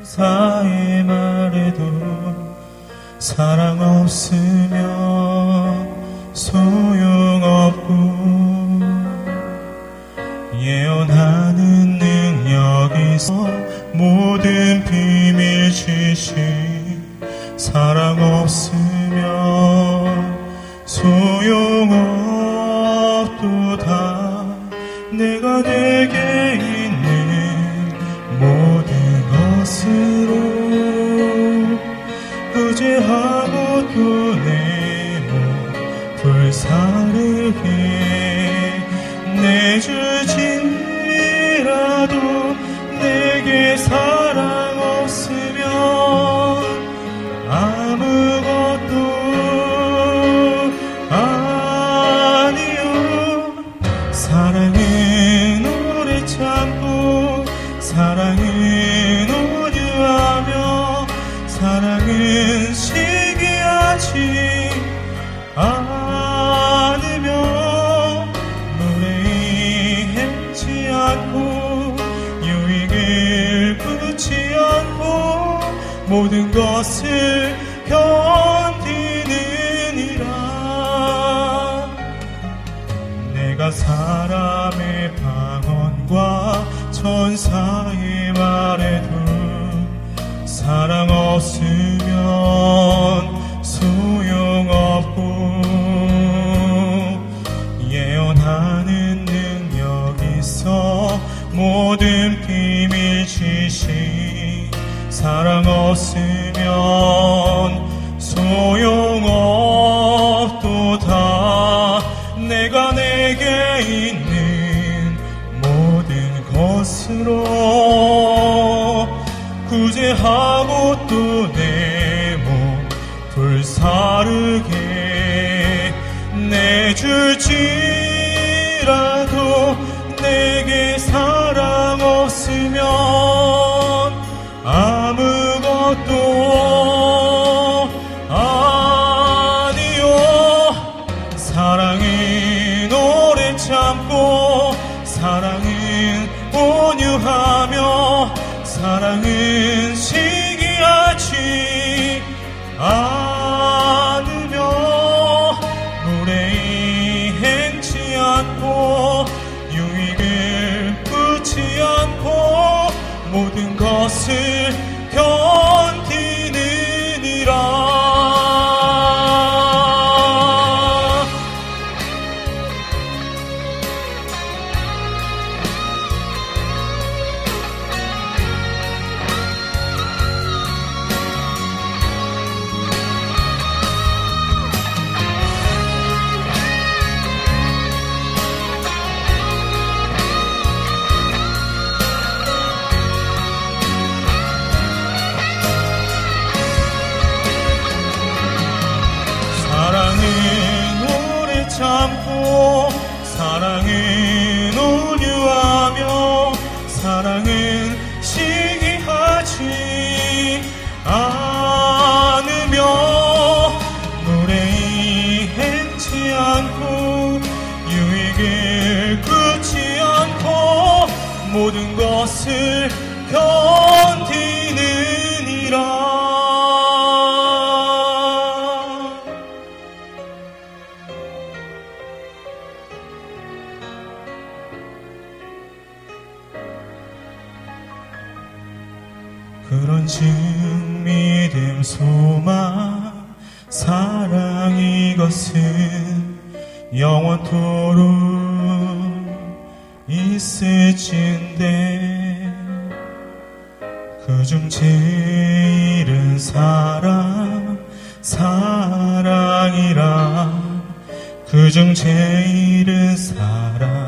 천사의 말에도 사랑 없으면 소용없고 예언하는 능력 있어 모든 비밀 지식 사랑 없으면 소용없도다. 내가 내게 있는 모든 것으로 의지하고 또 내 몸 불사르게 내줄지라도 내게 사랑 없으면 아무것도 아니요. 사랑은 오래 참고 사랑은 온유하며 사랑은 시기하지 않으며 무례해지 않고 유익을 끊지 않고 모든 것을 견디느니라. 내가 사람의 방언과 천사의 말에도 사랑 없으면 소용없고 예언하는 능력 있어 모든 비밀 지식 사랑 없으면 소용없도다. 내가 내게 있는 모든 것으로 구제하고 또 내 몸 불사르게 내줄지라도 내게 사랑 없으면 아무것도 아니요. 사랑은 오래 참고 사랑은 온유하며 사랑은 시기하지 않으며 무례히 행치 않고 유익을 끊지 않고 모든 것을 견디느니라. 참고 사랑은 온유하며 사랑은 시기하지 않으며 무례히 행치 않고 유익을 끊지 않고 모든 것을 견디느니라. 그런 즉 믿음 소망 사랑 이것은 영원토록 있을진데 그중 제일은 사랑이라 그중 제일은 사랑이라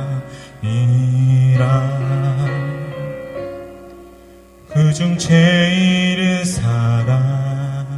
그중 제일은 사랑이라.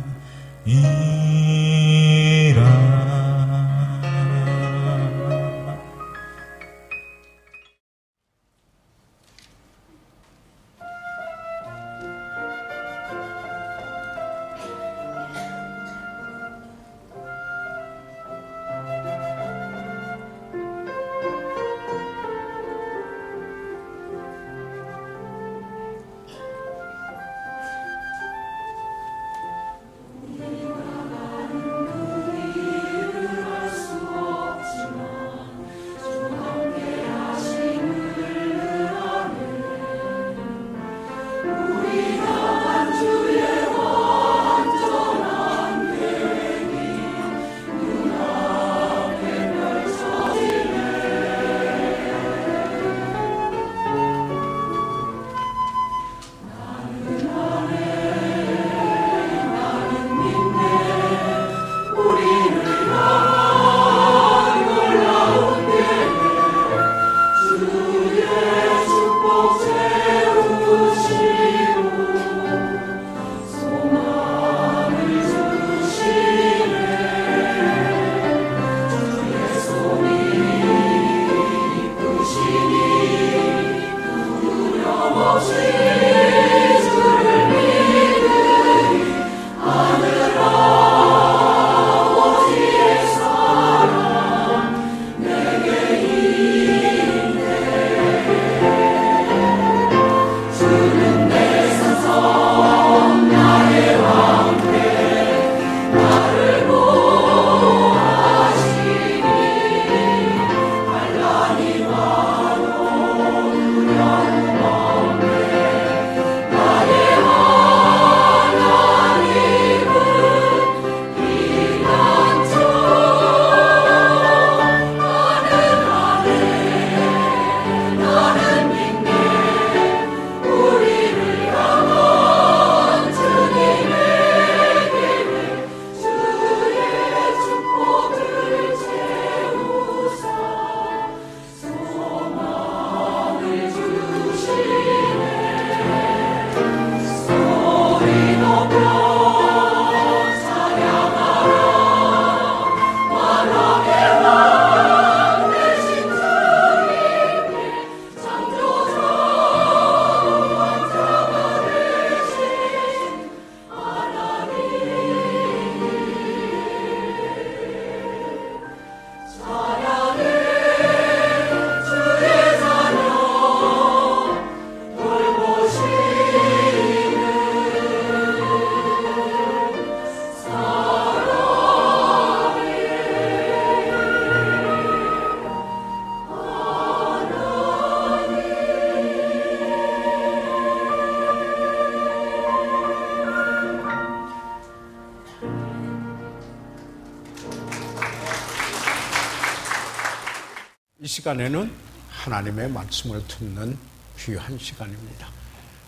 이 시간에는 하나님의 말씀을 듣는 귀한 시간입니다.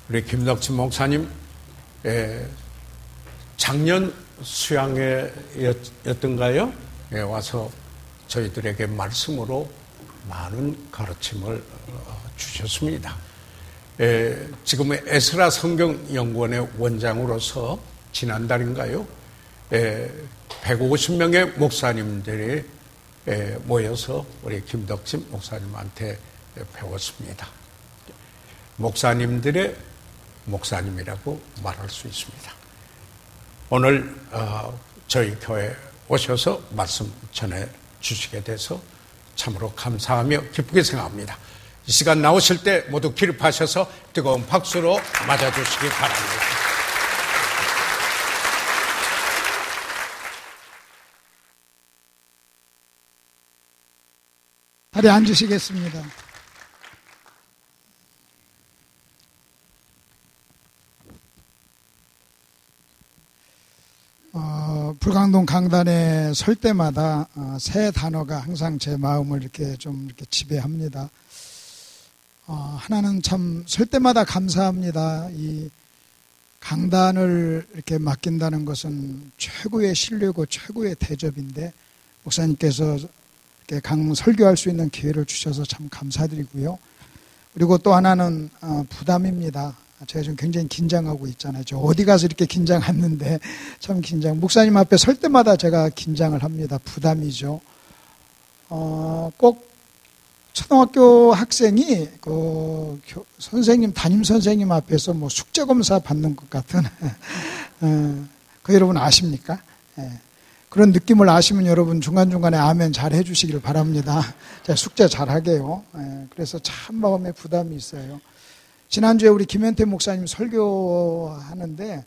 우리 김덕진 목사님 작년 수양회였던가요? 와서 저희들에게 말씀으로 많은 가르침을 주셨습니다. 지금의 에스라 성경연구원의 원장으로서 지난달인가요? 150명의 목사님들이 모여서 우리 김덕진 목사님한테 배웠습니다. 목사님들의 목사님이라고 말할 수 있습니다. 오늘 저희 교회에 오셔서 말씀 전해 주시게 돼서 참으로 감사하며 기쁘게 생각합니다. 이 시간 나오실 때 모두 기립하셔서 뜨거운 박수로 맞아주시기 바랍니다. 자리에 앉으시겠습니다. 불광동 강단에 설 때마다 새 단어가 항상 제 마음을 이렇게 지배합니다. 하나는 참 설 때마다 감사합니다. 이 강단을 이렇게 맡긴다는 것은 최고의 신뢰고 최고의 대접인데 목사님께서 이렇게 설교할 수 있는 기회를 주셔서 참 감사드리고요. 그리고 또 하나는 부담입니다. 제가 지금 굉장히 긴장하고 있잖아요. 저 어디 가서 이렇게 긴장 안 했는데 참 긴장. 목사님 앞에 설 때마다 제가 긴장을 합니다. 부담이죠. 꼭 초등학교 학생이 그 선생님, 담임 선생님 앞에서 뭐 숙제 검사 받는 것 같은 그 여러분 아십니까? 그런 느낌을 아시면 여러분 중간중간에 아멘 잘 해주시길 바랍니다. 제가 숙제 잘 하게요. 그래서 참 마음에 부담이 있어요. 지난주에 우리 김현태 목사님 설교하는데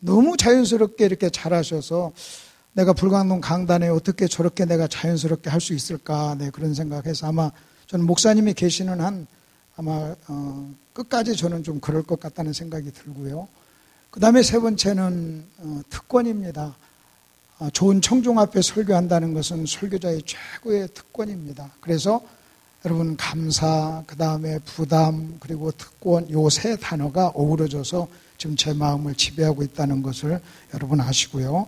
너무 자연스럽게 이렇게 잘하셔서 내가 불광동 강단에 어떻게 저렇게 내가 자연스럽게 할 수 있을까, 그런 생각해서 아마 저는 목사님이 계시는 한 아마 끝까지 저는 좀 그럴 것 같다는 생각이 들고요. 그 다음에 세 번째는 특권입니다. 좋은 청중 앞에 설교한다는 것은 설교자의 최고의 특권입니다. 그래서 여러분 감사, 그 다음에 부담, 그리고 특권, 요 세 단어가 어우러져서 지금 제 마음을 지배하고 있다는 것을 여러분 아시고요.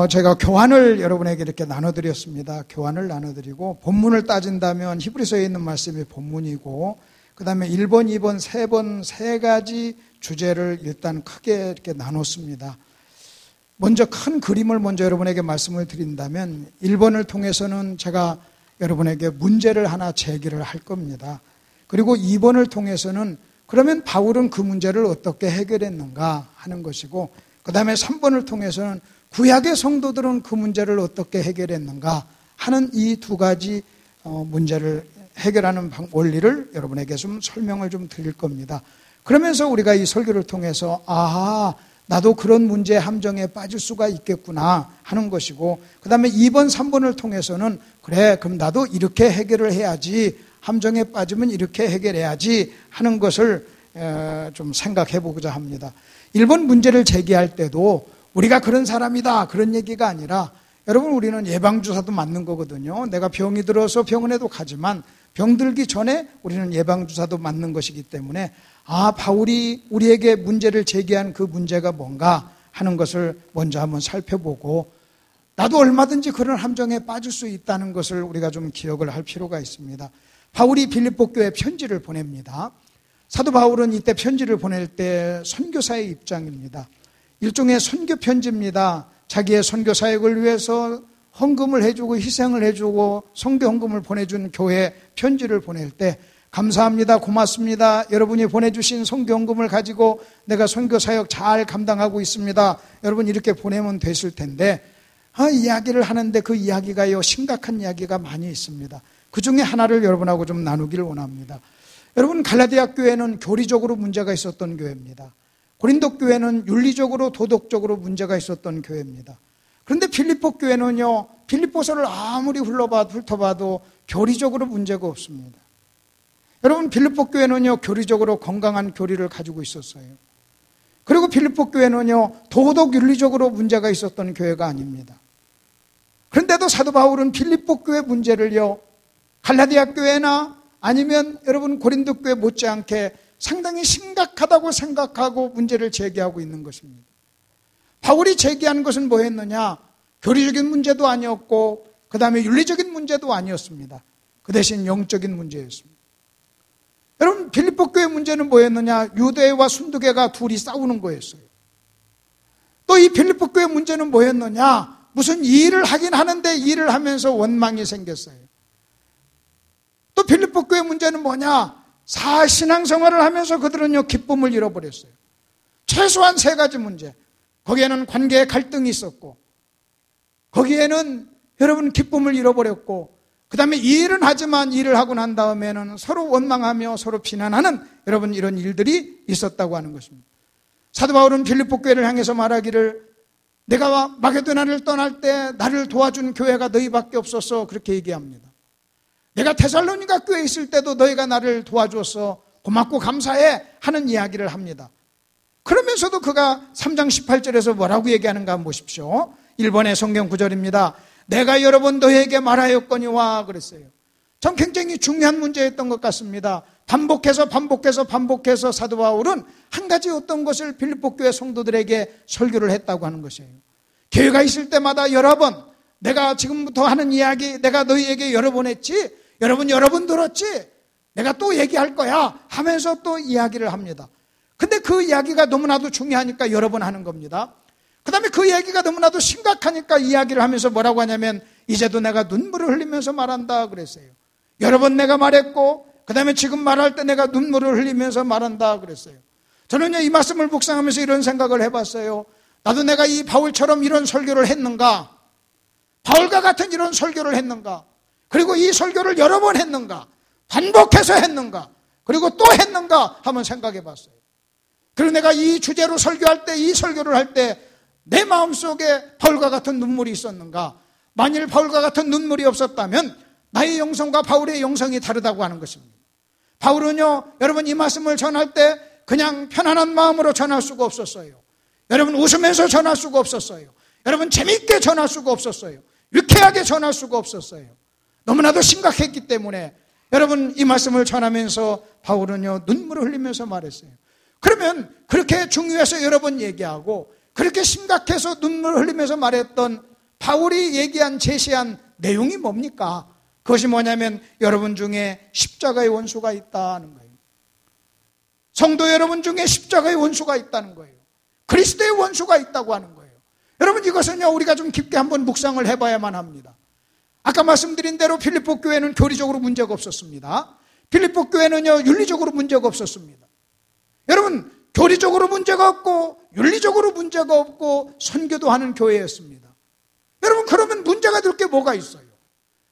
제가 교환을 여러분에게 이렇게 나눠드렸습니다. 교환을 나눠드리고 본문을 따진다면 히브리서에 있는 말씀이 본문이고 그 다음에 1번, 2번, 3번 세 가지 주제를 일단 크게 이렇게 나눴습니다. 먼저 큰 그림을 먼저 여러분에게 말씀을 드린다면 1번을 통해서는 제가 여러분에게 문제를 하나 제기를 할 겁니다. 그리고 2번을 통해서는 그러면 바울은 그 문제를 어떻게 해결했는가 하는 것이고, 그 다음에 3번을 통해서는 구약의 성도들은 그 문제를 어떻게 해결했는가 하는 이 두 가지 문제를 해결하는 원리를 여러분에게 좀 설명을 좀 드릴 겁니다. 그러면서 우리가 이 설교를 통해서 아하, 나도 그런 문제의 함정에 빠질 수가 있겠구나 하는 것이고, 그 다음에 2번, 3번을 통해서는 그래, 그럼 나도 이렇게 해결을 해야지, 함정에 빠지면 이렇게 해결해야지 하는 것을 좀 생각해 보고자 합니다. 1번 문제를 제기할 때도 우리가 그런 사람이다 그런 얘기가 아니라, 여러분 우리는 예방주사도 맞는 거거든요. 내가 병이 들어서 병원에도 가지만 병들기 전에 우리는 예방주사도 맞는 것이기 때문에 바울이 우리에게 문제를 제기한 그 문제가 뭔가 하는 것을 먼저 한번 살펴보고, 나도 얼마든지 그런 함정에 빠질 수 있다는 것을 우리가 좀 기억을 할 필요가 있습니다. 바울이 빌립보 교회에 편지를 보냅니다. 사도 바울은 이때 편지를 보낼 때 선교사의 입장입니다. 일종의 선교 편지입니다. 자기의 선교 사역을 위해서 헌금을 해주고 희생을 해주고 선교 헌금을 보내준 교회에 편지를 보낼 때, 감사합니다, 고맙습니다, 여러분이 보내주신 선교 헌금을 가지고 내가 선교 사역 잘 감당하고 있습니다, 여러분 이렇게 보내면 됐을 텐데, 이야기를 하는데 그 이야기가요 심각한 이야기가 많이 있습니다. 그 중에 하나를 여러분하고 좀 나누기를 원합니다. 여러분, 갈라디아 교회는 교리적으로 문제가 있었던 교회입니다. 고린도 교회는 윤리적으로 도덕적으로 문제가 있었던 교회입니다. 그런데 빌립보 교회는요, 빌립보서를 아무리 훑어봐도 교리적으로 문제가 없습니다. 여러분, 빌립보 교회는요 교리적으로 건강한 교리를 가지고 있었어요. 그리고 빌립보 교회는요 도덕 윤리적으로 문제가 있었던 교회가 아닙니다. 그런데도 사도 바울은 빌립보 교회 문제를요 갈라디아 교회나 아니면 여러분 고린도 교회 못지않게 상당히 심각하다고 생각하고 문제를 제기하고 있는 것입니다. 바울이 제기한 것은 뭐였느냐? 교리적인 문제도 아니었고 그 다음에 윤리적인 문제도 아니었습니다. 그 대신 영적인 문제였습니다. 여러분, 빌립보 교회 문제는 뭐였느냐? 유대와 순두계가 둘이 싸우는 거였어요. 또 이 빌립보 교회 문제는 뭐였느냐? 무슨 일을 하긴 하는데 일을 하면서 원망이 생겼어요. 또 빌립보 교회 문제는 뭐냐? 사신앙생활을 하면서 그들은요 기쁨을 잃어버렸어요. 최소한 3가지 문제. 거기에는 관계의 갈등이 있었고, 거기에는 여러분 기쁨을 잃어버렸고, 그 다음에 일은 하지만 일을 하고 난 다음에는 서로 원망하며 서로 비난하는 여러분 이런 일들이 있었다고 하는 것입니다. 사도 바울은 빌립보 교회를 향해서 말하기를, 내가 마게도냐를 떠날 때 나를 도와준 교회가 너희밖에 없었어, 그렇게 얘기합니다. 내가 데살로니가 교회에 있을 때도 너희가 나를 도와줘서 고맙고 감사해 하는 이야기를 합니다. 그러면서도 그가 3장 18절에서 뭐라고 얘기하는가 한번 보십시오. 1번의 성경 구절입니다. 내가 여러 번 너희에게 말하였거니와 그랬어요. 전 굉장히 중요한 문제였던 것 같습니다. 반복해서 사도 바울은 한 가지 어떤 것을 빌립보 교회 성도들에게 설교를 했다고 하는 것이에요. 교회가 있을 때마다 여러 번, 내가 지금부터 하는 이야기 내가 너희에게 여러 번 했지, 여러 번 들었지, 내가 또 얘기할 거야 하면서 또 이야기를 합니다. 근데 그 이야기가 너무나도 중요하니까 여러 번 하는 겁니다. 그 다음에 그 얘기가 너무나도 심각하니까 이야기를 하면서 뭐라고 하냐면, 이제도 내가 눈물을 흘리면서 말한다 그랬어요. 여러 번 내가 말했고, 그 다음에 지금 말할 때 내가 눈물을 흘리면서 말한다 그랬어요. 저는요 이 말씀을 묵상하면서 이런 생각을 해봤어요. 나도 내가 이 바울처럼 이런 설교를 했는가? 바울과 같은 이런 설교를 했는가? 그리고 이 설교를 여러 번 했는가? 반복해서 했는가? 그리고 또 했는가? 한번 생각해 봤어요. 그리고 내가 이 주제로 설교할 때, 이 설교를 할 때 내 마음속에 바울과 같은 눈물이 있었는가? 만일 바울과 같은 눈물이 없었다면 나의 영성과 바울의 영성이 다르다고 하는 것입니다. 바울은요, 여러분 이 말씀을 전할 때 그냥 편안한 마음으로 전할 수가 없었어요. 여러분 웃으면서 전할 수가 없었어요. 여러분 재미있게 전할 수가 없었어요. 유쾌하게 전할 수가 없었어요. 너무나도 심각했기 때문에 여러분 이 말씀을 전하면서 바울은요 눈물을 흘리면서 말했어요. 그러면 그렇게 중요해서 여러 번 얘기하고 그렇게 심각해서 눈물을 흘리면서 말했던 바울이 얘기한 제시한 내용이 뭡니까? 그것이 뭐냐면 여러분 중에 십자가의 원수가 있다는 거예요. 성도 여러분 중에 십자가의 원수가 있다는 거예요. 그리스도의 원수가 있다고 하는 거예요. 여러분 이것은요 우리가 좀 깊게 한번 묵상을 해봐야만 합니다. 아까 말씀드린 대로 빌립보 교회는 교리적으로 문제가 없었습니다. 빌립보 교회는요 윤리적으로 문제가 없었습니다. 여러분, 교리적으로 문제가 없고 윤리적으로 문제가 없고 선교도 하는 교회였습니다. 여러분, 그러면 문제가 될 게 뭐가 있어요?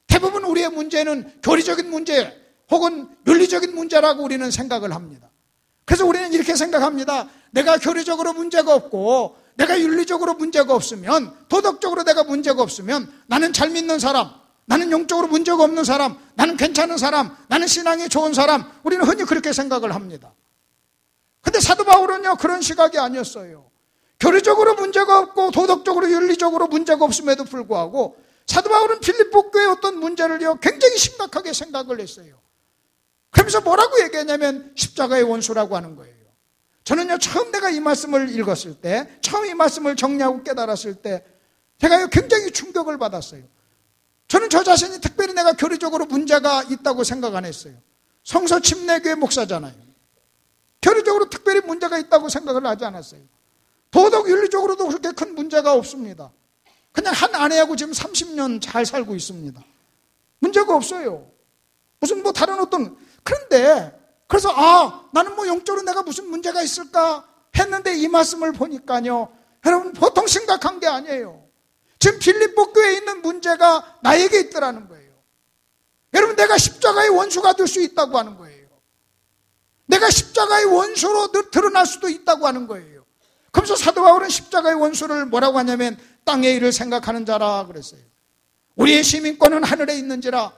대부분 우리의 문제는 교리적인 문제 혹은 윤리적인 문제라고 우리는 생각을 합니다. 그래서 우리는 이렇게 생각합니다. 내가 교리적으로 문제가 없고 내가 윤리적으로 문제가 없으면, 도덕적으로 내가 문제가 없으면 나는 잘 믿는 사람, 나는 영적으로 문제가 없는 사람, 나는 괜찮은 사람, 나는 신앙이 좋은 사람, 우리는 흔히 그렇게 생각을 합니다. 근데 사도 바울은요, 그런 시각이 아니었어요. 교리적으로 문제가 없고 도덕적으로 윤리적으로 문제가 없음에도 불구하고 사도 바울은 빌립보 교회의 어떤 문제를요, 굉장히 심각하게 생각을 했어요. 그러면서 뭐라고 얘기했냐면 십자가의 원수라고 하는 거예요. 저는요, 처음 내가 이 말씀을 읽었을 때, 처음 이 말씀을 정리하고 깨달았을 때 제가 굉장히 충격을 받았어요. 저는 저 자신이 특별히 내가 교리적으로 문제가 있다고 생각 안 했어요. 성서 침례교회 목사잖아요. 교리적으로 특별히 문제가 있다고 생각을 하지 않았어요. 도덕 윤리적으로도 그렇게 큰 문제가 없습니다. 그냥 한 아내하고 지금 30년 잘 살고 있습니다. 문제가 없어요. 무슨 뭐 다른 어떤, 그런데 그래서 나는 뭐 영적으로 내가 무슨 문제가 있을까 했는데 이 말씀을 보니까요, 여러분, 보통 심각한 게 아니에요. 지금 빌립보 교회에 있는 문제가 나에게 있더라는 거예요. 여러분, 내가 십자가의 원수가 될 수 있다고 하는 거예요. 내가 십자가의 원수로 드러날 수도 있다고 하는 거예요. 그래서 사도 바울은 십자가의 원수를 뭐라고 하냐면 땅의 일을 생각하는 자라 그랬어요. 우리의 시민권은 하늘에 있는지라.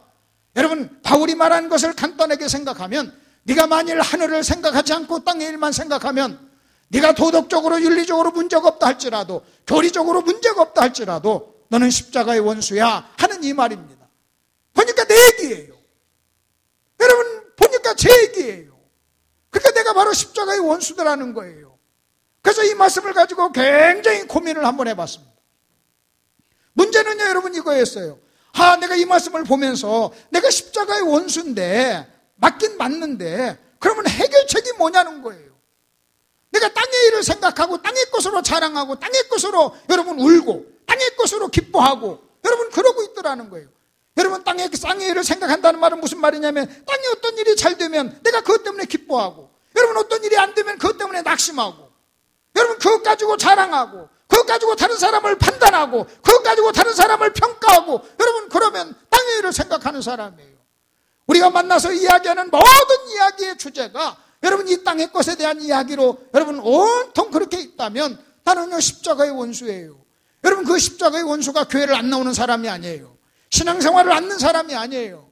여러분, 바울이 말하는 것을 간단하게 생각하면, 네가 만일 하늘을 생각하지 않고 땅의 일만 생각하면, 네가 도덕적으로 윤리적으로 문제가 없다 할지라도, 교리적으로 문제가 없다 할지라도 너는 십자가의 원수야 하는 이 말입니다. 보니까 내 얘기예요. 여러분, 보니까 제 얘기예요. 그러니까 내가 바로 십자가의 원수더라는 거예요. 그래서 이 말씀을 가지고 굉장히 고민을 한번 해봤습니다. 문제는요, 여러분, 이거였어요. 내가 이 말씀을 보면서 내가 십자가의 원수인데, 맞긴 맞는데, 그러면 해결책이 뭐냐는 거예요. 내가 땅의 일을 생각하고 땅의 것으로 자랑하고 땅의 것으로 여러분 울고 땅의 것으로 기뻐하고 여러분 그러고 있더라는 거예요. 여러분, 땅의 일을 생각한다는 말은 무슨 말이냐면, 땅에 어떤 일이 잘 되면 내가 그것 때문에 기뻐하고, 여러분, 어떤 일이 안 되면 그것 때문에 낙심하고, 여러분, 그것 가지고 자랑하고, 그것 가지고 다른 사람을 판단하고, 그것 가지고 다른 사람을 평가하고, 여러분, 그러면 땅의 일을 생각하는 사람이에요. 우리가 만나서 이야기하는 모든 이야기의 주제가 여러분, 이 땅의 것에 대한 이야기로 여러분 온통 그렇게 있다면 나는요, 십자가의 원수예요. 여러분, 그 십자가의 원수가 교회를 안 나오는 사람이 아니에요. 신앙생활을 않는 사람이 아니에요.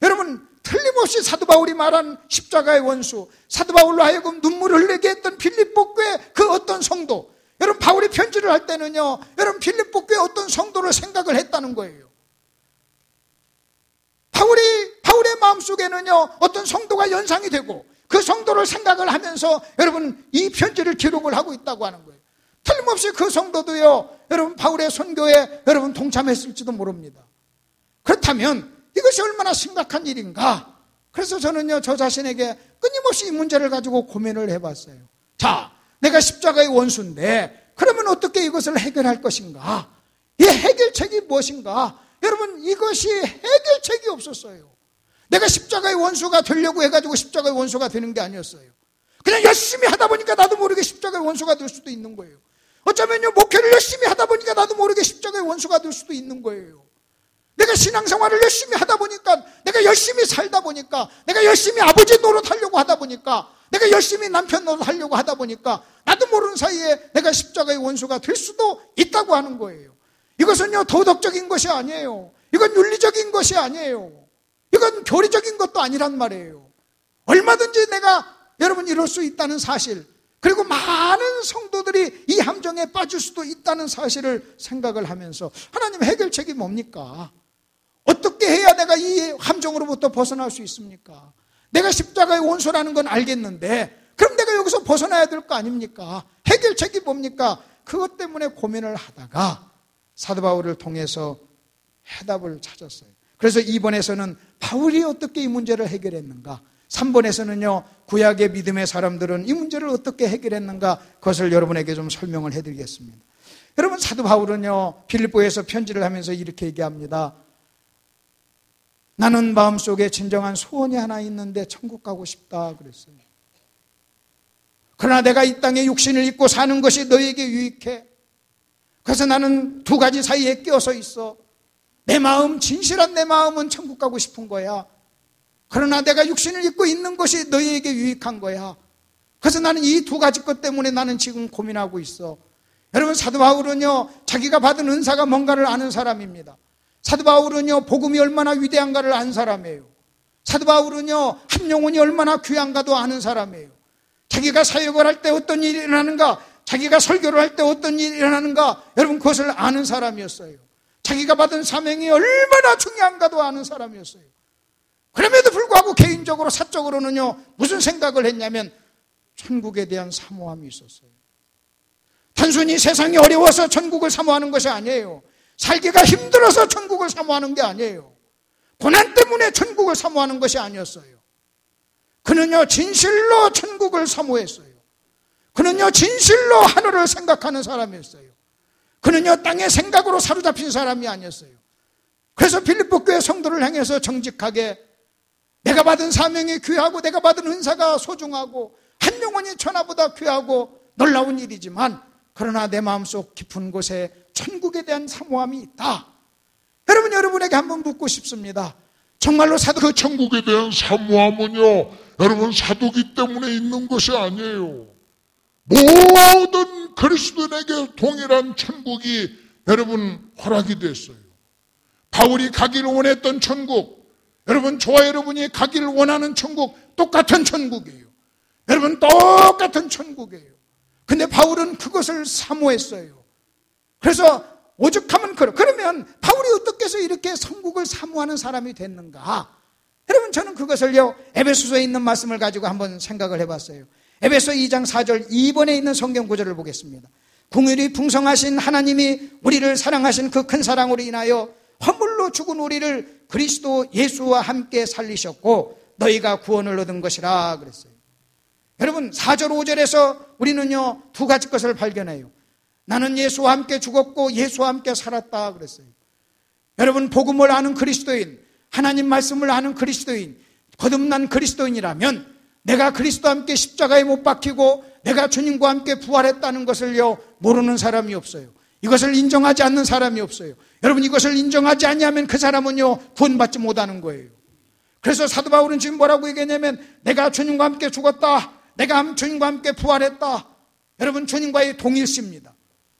여러분, 틀림없이 사도 바울이 말한 십자가의 원수, 사도 바울로 하여금 눈물을 흘리게 했던 빌립보 교회 그 어떤 성도, 여러분, 바울이 편지를 할 때는요, 여러분, 빌립보 교회 어떤 성도를 생각을 했다는 거예요. 바울의 마음속에는요, 어떤 성도가 연상이 되고 그 성도를 생각을 하면서 여러분, 이 편지를 기록을 하고 있다고 하는 거예요. 틀림없이 그 성도도요, 여러분, 바울의 선교에 여러분 동참했을지도 모릅니다. 그렇다면 이것이 얼마나 심각한 일인가? 그래서 저는요, 저 자신에게 끊임없이 이 문제를 가지고 고민을 해봤어요. 자, 내가 십자가의 원수인데 그러면 어떻게 이것을 해결할 것인가? 이 해결책이 무엇인가? 여러분, 이것이 해결책이 없었어요. 내가 십자가의 원수가 되려고 해가지고 십자가의 원수가 되는 게 아니었어요. 그냥 열심히 하다 보니까 나도 모르게 십자가의 원수가 될 수도 있는 거예요. 어쩌면요, 목회를 열심히 하다 보니까 나도 모르게 십자가의 원수가 될 수도 있는 거예요. 내가 신앙생활을 열심히 하다 보니까, 내가 열심히 살다 보니까, 내가 열심히 아버지 노릇하려고 하다 보니까, 내가 열심히 남편 노릇하려고 하다 보니까 나도 모르는 사이에 내가 십자가의 원수가 될 수도 있다고 하는 거예요. 이것은요, 도덕적인 것이 아니에요. 이건 윤리적인 것이 아니에요. 이건 교리적인 것도 아니란 말이에요. 얼마든지 내가 여러분 이럴 수 있다는 사실, 그리고 많은 성도들이 이 함정에 빠질 수도 있다는 사실을 생각을 하면서, 하나님, 해결책이 뭡니까? 어떻게 해야 내가 이 함정으로부터 벗어날 수 있습니까? 내가 십자가의 원수라는 건 알겠는데 그럼 내가 여기서 벗어나야 될 거 아닙니까? 해결책이 뭡니까? 그것 때문에 고민을 하다가 사도 바울을 통해서 해답을 찾았어요. 그래서 2번에서는 바울이 어떻게 이 문제를 해결했는가, 3번에서는요, 구약의 믿음의 사람들은 이 문제를 어떻게 해결했는가, 그것을 여러분에게 좀 설명을 해드리겠습니다. 여러분, 사도 바울은요, 빌립보에서 편지를 하면서 이렇게 얘기합니다. 나는 마음속에 진정한 소원이 하나 있는데 천국 가고 싶다 그랬어요. 그러나 내가 이 땅에 육신을 입고 사는 것이 너에게 유익해. 그래서 나는 두 가지 사이에 끼어서 있어. 내 마음, 진실한 내 마음은 천국 가고 싶은 거야. 그러나 내가 육신을 입고 있는 것이 너희에게 유익한 거야. 그래서 나는 이 두 가지 것 때문에 나는 지금 고민하고 있어. 여러분, 사도 바울은요, 자기가 받은 은사가 뭔가를 아는 사람입니다. 사도 바울은요, 복음이 얼마나 위대한가를 아는 사람이에요. 사도 바울은요, 한 영혼이 얼마나 귀한가도 아는 사람이에요. 자기가 사역을 할 때 어떤 일이 일어나는가, 자기가 설교를 할 때 어떤 일이 일어나는가, 여러분 그것을 아는 사람이었어요. 자기가 받은 사명이 얼마나 중요한가도 아는 사람이었어요. 그럼에도 불구하고 개인적으로 사적으로는요, 무슨 생각을 했냐면 천국에 대한 사모함이 있었어요. 단순히 세상이 어려워서 천국을 사모하는 것이 아니에요. 살기가 힘들어서 천국을 사모하는 게 아니에요. 고난 때문에 천국을 사모하는 것이 아니었어요. 그는요, 진실로 천국을 사모했어요. 그는요, 진실로 하늘을 생각하는 사람이었어요. 그는요, 땅의 생각으로 사로잡힌 사람이 아니었어요. 그래서 빌립보 교회 성도를 향해서 정직하게 내가 받은 사명이 귀하고 내가 받은 은사가 소중하고 한 영혼이 천하보다 귀하고 놀라운 일이지만 그러나 내 마음속 깊은 곳에 천국에 대한 사모함이 있다. 여러분, 여러분에게 한번 묻고 싶습니다. 정말로 그 천국에 대한 사모함은요, 여러분 사도기 때문에 있는 것이 아니에요. 모든 그리스도인에게 동일한 천국이 여러분 허락이 됐어요. 바울이 가기를 원했던 천국, 여러분 저와 여러분이 가기를 원하는 천국, 똑같은 천국이에요. 여러분 똑같은 천국이에요. 근데 바울은 그것을 사모했어요. 그래서 오죽하면 그러면 바울이 어떻게 해서 이렇게 천국을 사모하는 사람이 됐는가? 여러분, 저는 그것을요, 에베소서에 있는 말씀을 가지고 한번 생각을 해봤어요. 에베소 2장 4절 2번에 있는 성경 구절을 보겠습니다. 긍휼이 풍성하신 하나님이 우리를 사랑하신 그 큰 사랑으로 인하여 허물로 죽은 우리를 그리스도 예수와 함께 살리셨고 너희가 구원을 얻은 것이라 그랬어요. 여러분, 4절 5절에서 우리는요, 두 가지 것을 발견해요. 나는 예수와 함께 죽었고 예수와 함께 살았다 그랬어요. 여러분, 복음을 아는 그리스도인, 하나님 말씀을 아는 그리스도인, 거듭난 그리스도인이라면 내가 그리스도와 함께 십자가에 못 박히고 내가 주님과 함께 부활했다는 것을요, 모르는 사람이 없어요. 이것을 인정하지 않는 사람이 없어요. 여러분, 이것을 인정하지 않냐면 그 사람은요, 구원받지 못하는 거예요. 그래서 사도 바울은 지금 뭐라고 얘기했냐면 내가 주님과 함께 죽었다, 내가 주님과 함께 부활했다. 여러분, 주님과의 동일시입니다.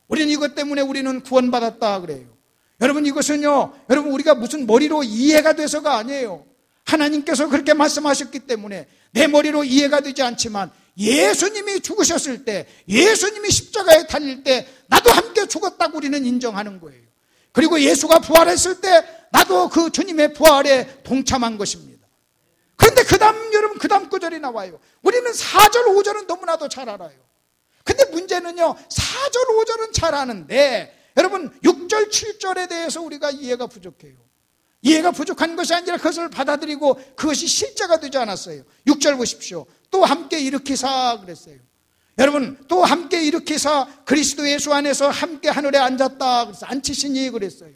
우리는 이것 때문에 우리는 구원받았다 그래요. 여러분, 이것은요, 여러분 우리가 무슨 머리로 이해가 돼서가 아니에요. 하나님께서 그렇게 말씀하셨기 때문에 내 머리로 이해가 되지 않지만 예수님이 죽으셨을 때, 예수님이 십자가에 달릴 때 나도 함께 죽었다고 우리는 인정하는 거예요. 그리고 예수가 부활했을 때 나도 그 주님의 부활에 동참한 것입니다. 그런데 그 다음 구절이 나와요. 우리는 4절 5절은 너무나도 잘 알아요. 근데 문제는요, 4절 5절은 잘 아는데 여러분 6절 7절에 대해서 우리가 이해가 부족해요. 이해가 부족한 것이 아니라 그것을 받아들이고 그것이 실제가 되지 않았어요. 6절 보십시오. 또 함께 일으키사 그랬어요. 여러분, 또 함께 일으키사 그리스도 예수 안에서 함께 하늘에 앉았다 그래서 앉히시니 그랬어요.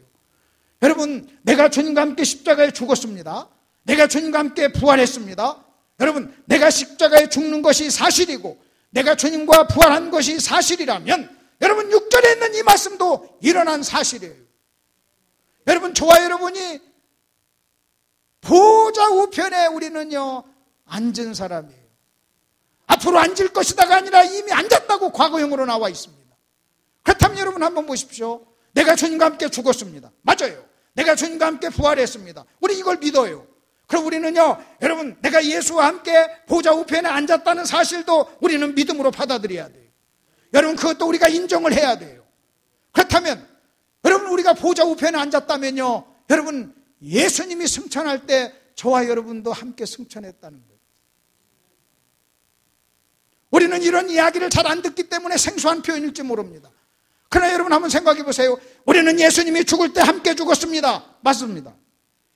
여러분, 내가 주님과 함께 십자가에 죽었습니다. 내가 주님과 함께 부활했습니다. 여러분, 내가 십자가에 죽는 것이 사실이고 내가 주님과 부활한 것이 사실이라면 여러분 6절에 있는 이 말씀도 일어난 사실이에요. 여러분, 저와 여러분이 보좌 우편에 우리는요 앉은 사람이에요. 앞으로 앉을 것이다가 아니라 이미 앉았다고 과거형으로 나와 있습니다. 그렇다면 여러분 한번 보십시오. 내가 주님과 함께 죽었습니다. 맞아요. 내가 주님과 함께 부활했습니다. 우리 이걸 믿어요. 그럼 우리는요, 여러분, 내가 예수와 함께 보좌 우편에 앉았다는 사실도 우리는 믿음으로 받아들여야 돼요. 여러분, 그것도 우리가 인정을 해야 돼요. 그렇다면 여러분, 우리가 보좌 우편에 앉았다면요, 여러분, 예수님이 승천할 때 저와 여러분도 함께 승천했다는 거예요. 우리는 이런 이야기를 잘 안 듣기 때문에 생소한 표현일지 모릅니다. 그러나 여러분 한번 생각해 보세요. 우리는 예수님이 죽을 때 함께 죽었습니다. 맞습니다.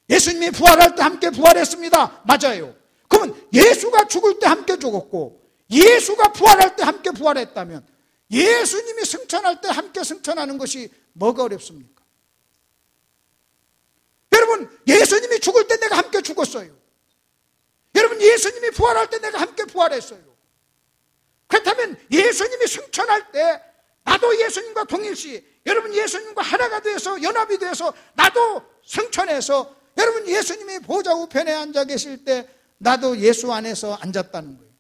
예수님이 부활할 때 함께 부활했습니다. 맞아요. 그러면 예수가 죽을 때 함께 죽었고 예수가 부활할 때 함께 부활했다면 예수님이 승천할 때 함께 승천하는 것이 뭐가 어렵습니까? 여러분, 예수님이 죽을 때 내가 함께 죽었어요. 여러분, 예수님이 부활할 때 내가 함께 부활했어요. 그렇다면 그렇다면 예수님이 승천할 때 나도 예수님과 동일시, 여러분 예수님과 하나가 되어서 연합이 되어서 나도 승천해서 여러분 예수님이 보좌 우편에 앉아 계실 때 나도 예수 안에서 앉았다는 거예요.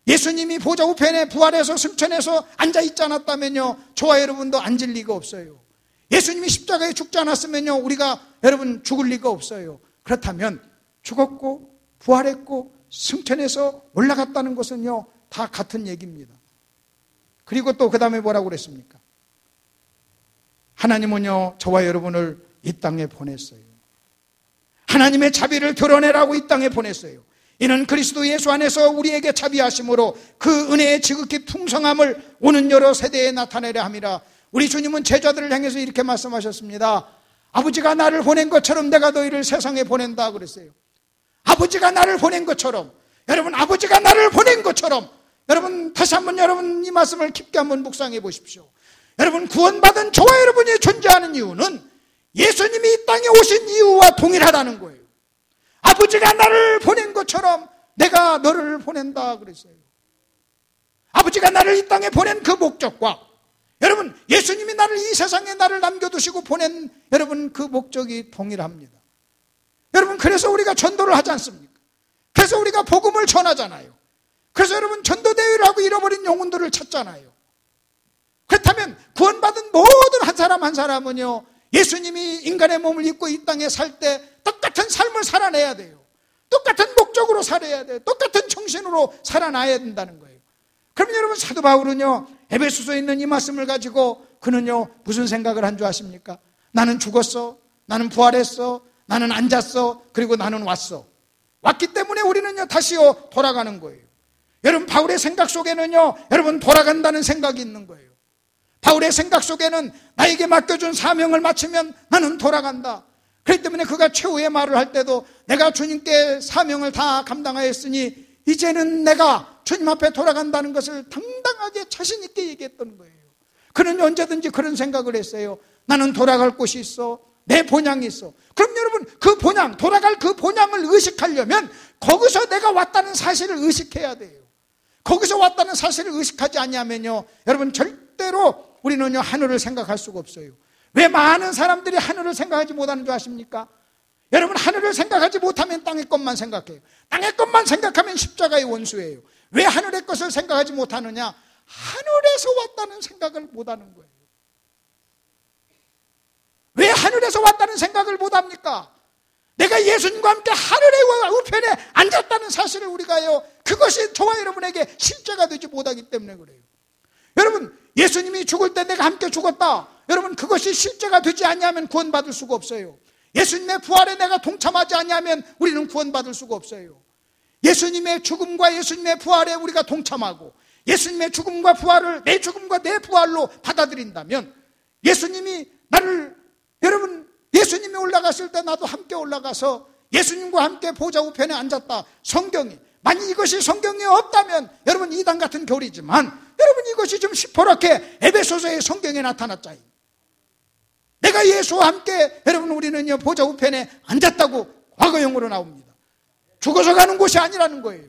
예수님이 보좌 우편에 부활해서 승천해서 앉아 있지 않았다면요, 저와 여러분도 앉을 리가 없어요. 예수님이 십자가에 죽지 않았으면요, 우리가 여러분 죽을 리가 없어요. 그렇다면 죽었고 부활했고 승천해서 올라갔다는 것은요, 다 같은 얘기입니다. 그리고 또 그 다음에 뭐라고 그랬습니까? 하나님은요, 저와 여러분을 이 땅에 보냈어요. 하나님의 자비를 드러내라고 이 땅에 보냈어요. 이는 그리스도 예수 안에서 우리에게 자비하심으로 그 은혜의 지극히 풍성함을 오는 여러 세대에 나타내려 함이라. 우리 주님은 제자들을 향해서 이렇게 말씀하셨습니다. 아버지가 나를 보낸 것처럼 내가 너희를 세상에 보낸다 그랬어요. 아버지가 나를 보낸 것처럼, 여러분 아버지가 나를 보낸 것처럼, 여러분 다시 한번 여러분 이 말씀을 깊게 한번 묵상해 보십시오. 여러분 구원받은 저와 여러분이 존재하는 이유는 예수님이 이 땅에 오신 이유와 동일하다는 거예요. 아버지가 나를 보낸 것처럼 내가 너를 보낸다 그랬어요. 아버지가 나를 이 땅에 보낸 그 목적과 여러분 예수님이 나를 이 세상에 나를 남겨두시고 보낸 여러분 그 목적이 동일합니다. 여러분 그래서 우리가 전도를 하지 않습니까? 그래서 우리가 복음을 전하잖아요. 그래서 여러분 전도대회를 하고 잃어버린 영혼들을 찾잖아요. 그렇다면 구원받은 모든 한 사람 한 사람은요, 예수님이 인간의 몸을 입고 이 땅에 살 때 똑같은 삶을 살아내야 돼요. 똑같은 목적으로 살아야 돼요. 똑같은 정신으로 살아나야 된다는 거예요. 그럼 여러분 사도 바울은요, 에베소서에 있는 이 말씀을 가지고 그는요 무슨 생각을 한 줄 아십니까? 나는 죽었어, 나는 부활했어, 나는 앉았어, 그리고 나는 왔어. 왔기 때문에 우리는요 다시요 돌아가는 거예요. 여러분 바울의 생각 속에는요 여러분 돌아간다는 생각이 있는 거예요. 바울의 생각 속에는 나에게 맡겨준 사명을 마치면 나는 돌아간다. 그렇기 때문에 그가 최후의 말을 할 때도 내가 주님께 사명을 다 감당하였으니 이제는 내가 주님 앞에 돌아간다는 것을 당당하게 자신 있게 얘기했던 거예요. 그는 언제든지 그런 생각을 했어요. 나는 돌아갈 곳이 있어, 내 본향이 있어. 그럼 여러분 그 본향, 돌아갈 그 본향을 의식하려면 거기서 내가 왔다는 사실을 의식해야 돼요. 거기서 왔다는 사실을 의식하지 않냐면요 여러분 절대로 우리는요 하늘을 생각할 수가 없어요. 왜 많은 사람들이 하늘을 생각하지 못하는 줄 아십니까? 여러분 하늘을 생각하지 못하면 땅의 것만 생각해요. 땅의 것만 생각하면 십자가의 원수예요. 왜 하늘의 것을 생각하지 못하느냐? 하늘에서 왔다는 생각을 못하는 거예요. 왜 하늘에서 왔다는 생각을 못합니까? 내가 예수님과 함께 하늘의 우편에 앉았다는 사실을 우리가요 그것이 저와 여러분에게 실제가 되지 못하기 때문에 그래요. 여러분 예수님이 죽을 때 내가 함께 죽었다, 여러분 그것이 실제가 되지 않냐면 구원받을 수가 없어요. 예수님의 부활에 내가 동참하지 않냐면 우리는 구원받을 수가 없어요. 예수님의 죽음과 예수님의 부활에 우리가 동참하고 예수님의 죽음과 부활을 내 죽음과 내 부활로 받아들인다면 예수님이 나를, 여러분 예수님이 올라갔을 때 나도 함께 올라가서 예수님과 함께 보좌 우편에 앉았다. 성경이 만약 이것이 성경에 없다면 여러분 이단 같은 교리지만 여러분 이것이 좀 시퍼렇게 에베소서의 성경에 나타났잖아요. 내가 예수와 함께 여러분 우리는요 보좌 우편에 앉았다고 과거형으로 나옵니다. 죽어서 가는 곳이 아니라는 거예요.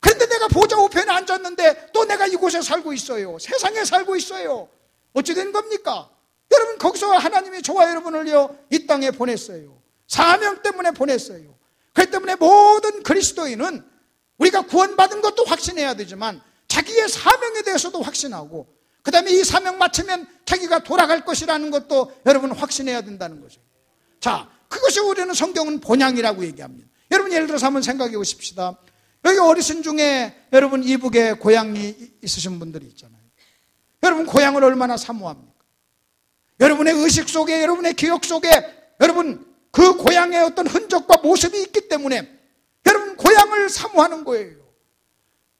그런데 내가 보좌 우편에 앉았는데 또 내가 이곳에 살고 있어요. 세상에 살고 있어요. 어찌 된 겁니까? 여러분 거기서 하나님이 저와 여러분을요 이 땅에 보냈어요. 사명 때문에 보냈어요. 그렇기 때문에 모든 그리스도인은 우리가 구원받은 것도 확신해야 되지만 자기의 사명에 대해서도 확신하고 그 다음에 이 사명 마치면 자기가 돌아갈 것이라는 것도 여러분 확신해야 된다는 거죠. 자, 그것이 우리는 성경은 본향이라고 얘기합니다. 여러분 예를 들어서 한번 생각해 보십시다. 여기 어르신 중에 여러분 이북에 고향이 있으신 분들이 있잖아요. 여러분 고향을 얼마나 사모합니까? 여러분의 의식 속에, 여러분의 기억 속에 여러분 그 고향의 어떤 흔적과 모습이 있기 때문에 여러분 고향을 사모하는 거예요.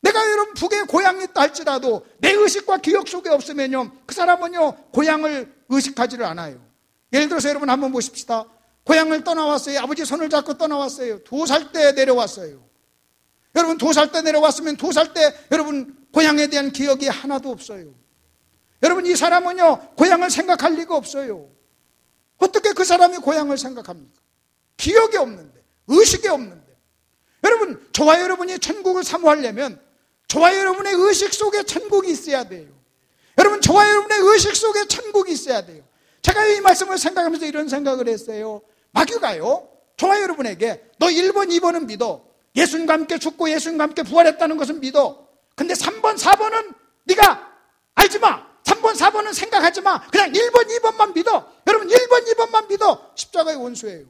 내가 여러분 북에 고향이 있다 할지라도 내 의식과 기억 속에 없으면요 그 사람은요 고향을 의식하지를 않아요. 예를 들어서 여러분 한번 보십시다. 고향을 떠나왔어요. 아버지 손을 잡고 떠나왔어요. 2살 때 내려왔어요. 여러분 2살 때 내려왔으면 2살 때 여러분 고향에 대한 기억이 하나도 없어요. 여러분 이 사람은요 고향을 생각할 리가 없어요. 어떻게 그 사람이 고향을 생각합니까? 기억이 없는데, 의식이 없는데. 여러분 저와 여러분이 천국을 사모하려면 저와 여러분의 의식 속에 천국이 있어야 돼요. 여러분, 저와 여러분의 의식 속에 천국이 있어야 돼요. 제가 이 말씀을 생각하면서 이런 생각을 했어요. 마귀가요, 저와 여러분에게 너 1번, 2번은 믿어. 예수님과 함께 죽고 예수님과 함께 부활했다는 것은 믿어. 근데 3번, 4번은 네가 알지 마. 3번, 4번은 생각하지 마. 그냥 1번, 2번만 믿어. 여러분, 1번, 2번만 믿어. 십자가의 원수예요.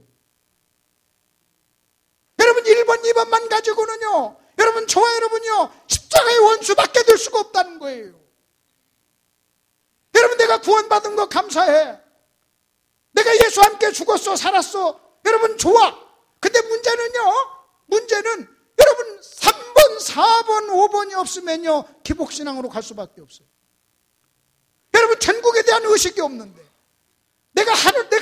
여러분, 1번, 2번만 가지고는요, 여러분, 저와 여러분이요, 십자가의 원수밖에 될 수가 없다는 거예요. 여러분, 내가 구원받은 거 감사해. 내가 예수와 함께 죽었어, 살았어. 여러분, 좋아. 근데 문제는 여러분 3번, 4번, 5번이 없으면요, 기복신앙으로 갈 수밖에 없어요. 여러분, 천국에 대한 의식이 없는데, 내가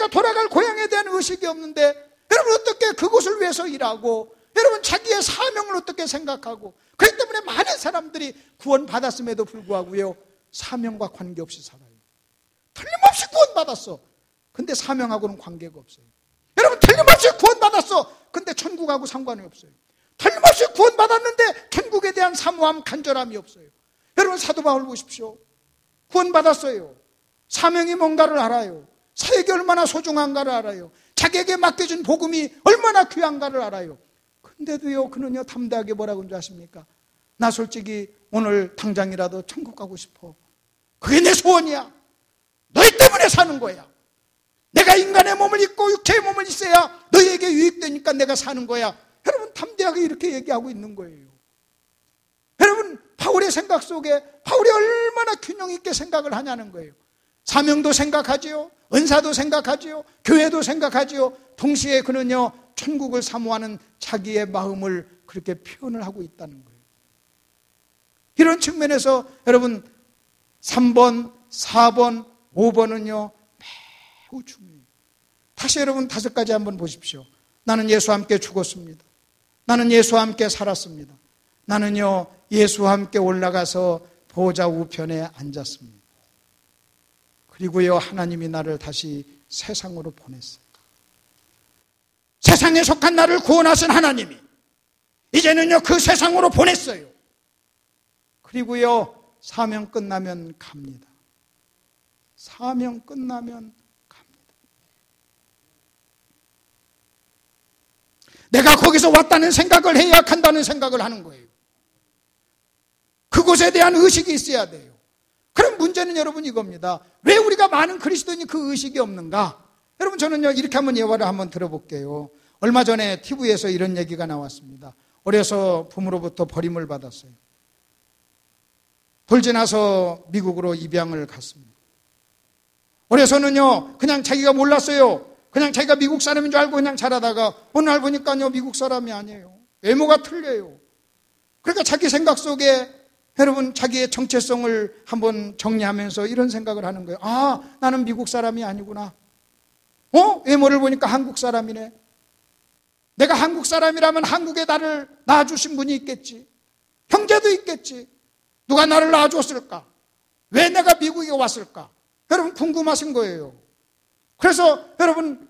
돌아갈 고향에 대한 의식이 없는데, 여러분, 어떻게 그곳을 위해서 일하고, 여러분, 자기의 사명을 어떻게 생각하고, 그렇기 때문에 많은 사람들이 구원받았음에도 불구하고요, 사명과 관계없이 살아요. 틀림없이 구원받았어. 근데 사명하고는 관계가 없어요. 여러분, 틀림없이 구원받았어. 근데 천국하고 상관이 없어요. 틀림없이 구원받았는데 천국에 대한 사모함, 간절함이 없어요. 여러분, 사도 바울 보십시오. 구원받았어요. 사명이 뭔가를 알아요. 사역이 얼마나 소중한가를 알아요. 자기에게 맡겨준 복음이 얼마나 귀한가를 알아요. 근데도요, 그는요, 담대하게 뭐라고 하는지 아십니까? 나 솔직히 오늘 당장이라도 천국 가고 싶어. 그게 내 소원이야. 너희 때문에 사는 거야. 내가 인간의 몸을 입고 육체의 몸을 있어야 너희에게 유익되니까 내가 사는 거야. 여러분, 담대하게 이렇게 얘기하고 있는 거예요. 여러분, 바울의 생각 속에 바울이 얼마나 균형 있게 생각을 하냐는 거예요. 사명도 생각하지요, 은사도 생각하지요, 교회도 생각하지요. 동시에 그는요, 천국을 사모하는 자기의 마음을 그렇게 표현을 하고 있다는 거예요. 이런 측면에서 여러분, 3번, 4번, 5번은요 매우 중요해요. 다시 여러분 5가지 한번 보십시오. 나는 예수와 함께 죽었습니다. 나는 예수와 함께 살았습니다. 나는요 예수와 함께 올라가서 보좌 우편에 앉았습니다. 그리고요 하나님이 나를 다시 세상으로 보냈어요. 세상에 속한 나를 구원하신 하나님이 이제는요 그 세상으로 보냈어요. 그리고요 사명 끝나면 갑니다. 사명 끝나면 갑니다. 내가 거기서 왔다는 생각을 해야 간다는 생각을 하는 거예요. 그곳에 대한 의식이 있어야 돼요. 그럼 문제는 여러분 이겁니다. 왜 우리가 많은 그리스도인이 그 의식이 없는가? 여러분 저는요 이렇게 한번 예화를 한번 들어볼게요. 얼마 전에 TV에서 이런 얘기가 나왔습니다. 어려서 부모로부터 버림을 받았어요. 돌 지나서 미국으로 입양을 갔습니다. 어려서는요 그냥 자기가 몰랐어요. 그냥 자기가 미국 사람인 줄 알고 그냥 자라다가 어느 날 보니까요 미국 사람이 아니에요. 외모가 틀려요. 그러니까 자기 생각 속에 여러분 자기의 정체성을 한번 정리하면서 이런 생각을 하는 거예요. 아, 나는 미국 사람이 아니구나. 외모를 보니까 한국 사람이네. 내가 한국 사람이라면 한국에 나를 낳아주신 분이 있겠지. 형제도 있겠지. 누가 나를 낳아줬을까? 왜 내가 미국에 왔을까? 여러분 궁금하신 거예요. 그래서 여러분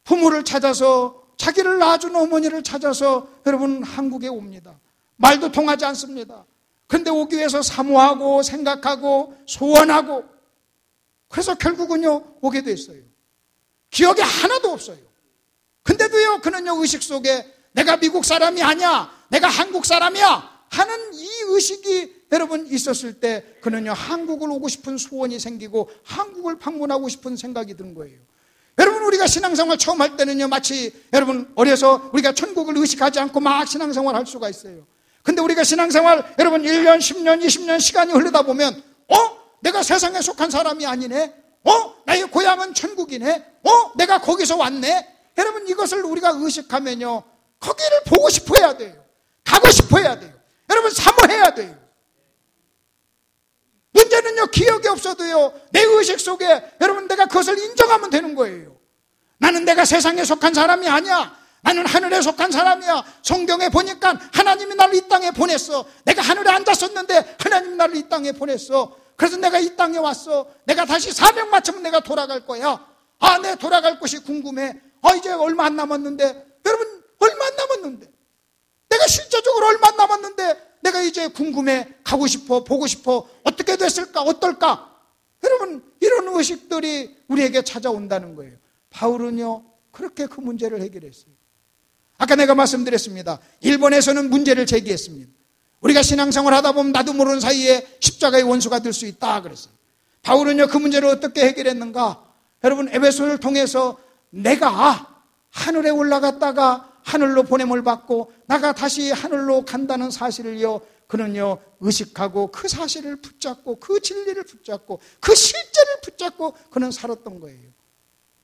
부모를 찾아서 자기를 낳아준 어머니를 찾아서 여러분 한국에 옵니다. 말도 통하지 않습니다. 그런데 오기 위해서 사모하고 생각하고 소원하고 그래서 결국은요 오게 됐어요. 기억이 하나도 없어요. 근데도요 그는요 의식 속에 내가 미국 사람이 아니야, 내가 한국 사람이야 하는 이 의식이 여러분 있었을 때 그는요 한국을 오고 싶은 소원이 생기고 한국을 방문하고 싶은 생각이 든 거예요. 여러분 우리가 신앙생활 처음 할 때는요 마치 여러분 어려서 우리가 천국을 의식하지 않고 막 신앙생활 할 수가 있어요. 근데 우리가 신앙생활 여러분 1년, 10년, 20년 시간이 흐르다 보면 내가 세상에 속한 사람이 아니네. 나의 고향은 천국이네. 내가 거기서 왔네. 여러분 이것을 우리가 의식하면요 거기를 보고 싶어 해야 돼요. 가고 싶어 해야 돼요. 여러분 사모해야 돼요. 문제는요 기억이 없어도요 내 의식 속에 여러분 내가 그것을 인정하면 되는 거예요. 나는 내가 세상에 속한 사람이 아니야. 나는 하늘에 속한 사람이야. 성경에 보니까 하나님이 나를 이 땅에 보냈어. 내가 하늘에 앉았었는데 하나님이 나를 이 땅에 보냈어. 그래서 내가 이 땅에 왔어. 내가 다시 사명 마치면 내가 돌아갈 거야. 내 돌아갈 곳이 궁금해. 이제 얼마 안 남았는데. 여러분 얼마 안 남았는데 내가 실제적으로 얼마 안 남았는데 내가 이제 궁금해, 가고 싶어, 보고 싶어, 어떻게 됐을까, 어떨까? 여러분, 이런 의식들이 우리에게 찾아온다는 거예요. 바울은요, 그렇게 그 문제를 해결했어요. 아까 내가 말씀드렸습니다. 일본에서는 문제를 제기했습니다. 우리가 신앙생활 하다 보면 나도 모르는 사이에 십자가의 원수가 될 수 있다 그랬어요. 바울은요, 그 문제를 어떻게 해결했는가? 여러분, 에베소를 통해서 내가 하늘에 올라갔다가 하늘로 보냄을 받고 나가 다시 하늘로 간다는 사실을요, 그는요, 의식하고 그 사실을 붙잡고 그 진리를 붙잡고 그 실제를 붙잡고 그는 살았던 거예요.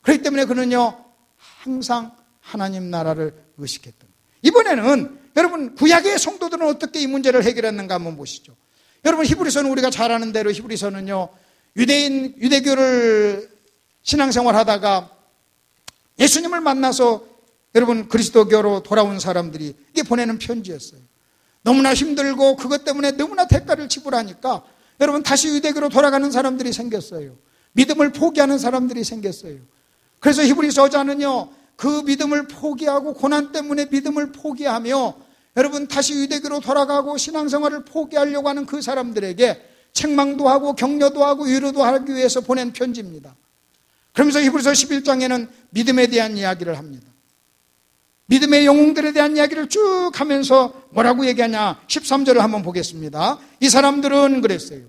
그렇기 때문에 그는요, 항상 하나님 나라를 의식했던 거예요. 이번에는 여러분, 구약의 성도들은 어떻게 이 문제를 해결했는가 한번 보시죠. 여러분, 히브리서는 우리가 잘 아는 대로 히브리서는요, 유대교를 신앙생활 하다가 예수님을 만나서 여러분 그리스도교로 돌아온 사람들이 이게 보내는 편지였어요. 너무나 힘들고 그것 때문에 너무나 대가를 지불하니까 여러분 다시 유대교로 돌아가는 사람들이 생겼어요. 믿음을 포기하는 사람들이 생겼어요. 그래서 히브리서자는요, 그 믿음을 포기하고 고난 때문에 믿음을 포기하며 여러분 다시 유대교로 돌아가고 신앙생활을 포기하려고 하는 그 사람들에게 책망도 하고 격려도 하고 위로도 하기 위해서 보낸 편지입니다. 그러면서 히브리서 11장에는 믿음에 대한 이야기를 합니다. 믿음의 영웅들에 대한 이야기를 쭉 하면서 뭐라고 얘기하냐, 13절을 한번 보겠습니다. 이 사람들은 그랬어요.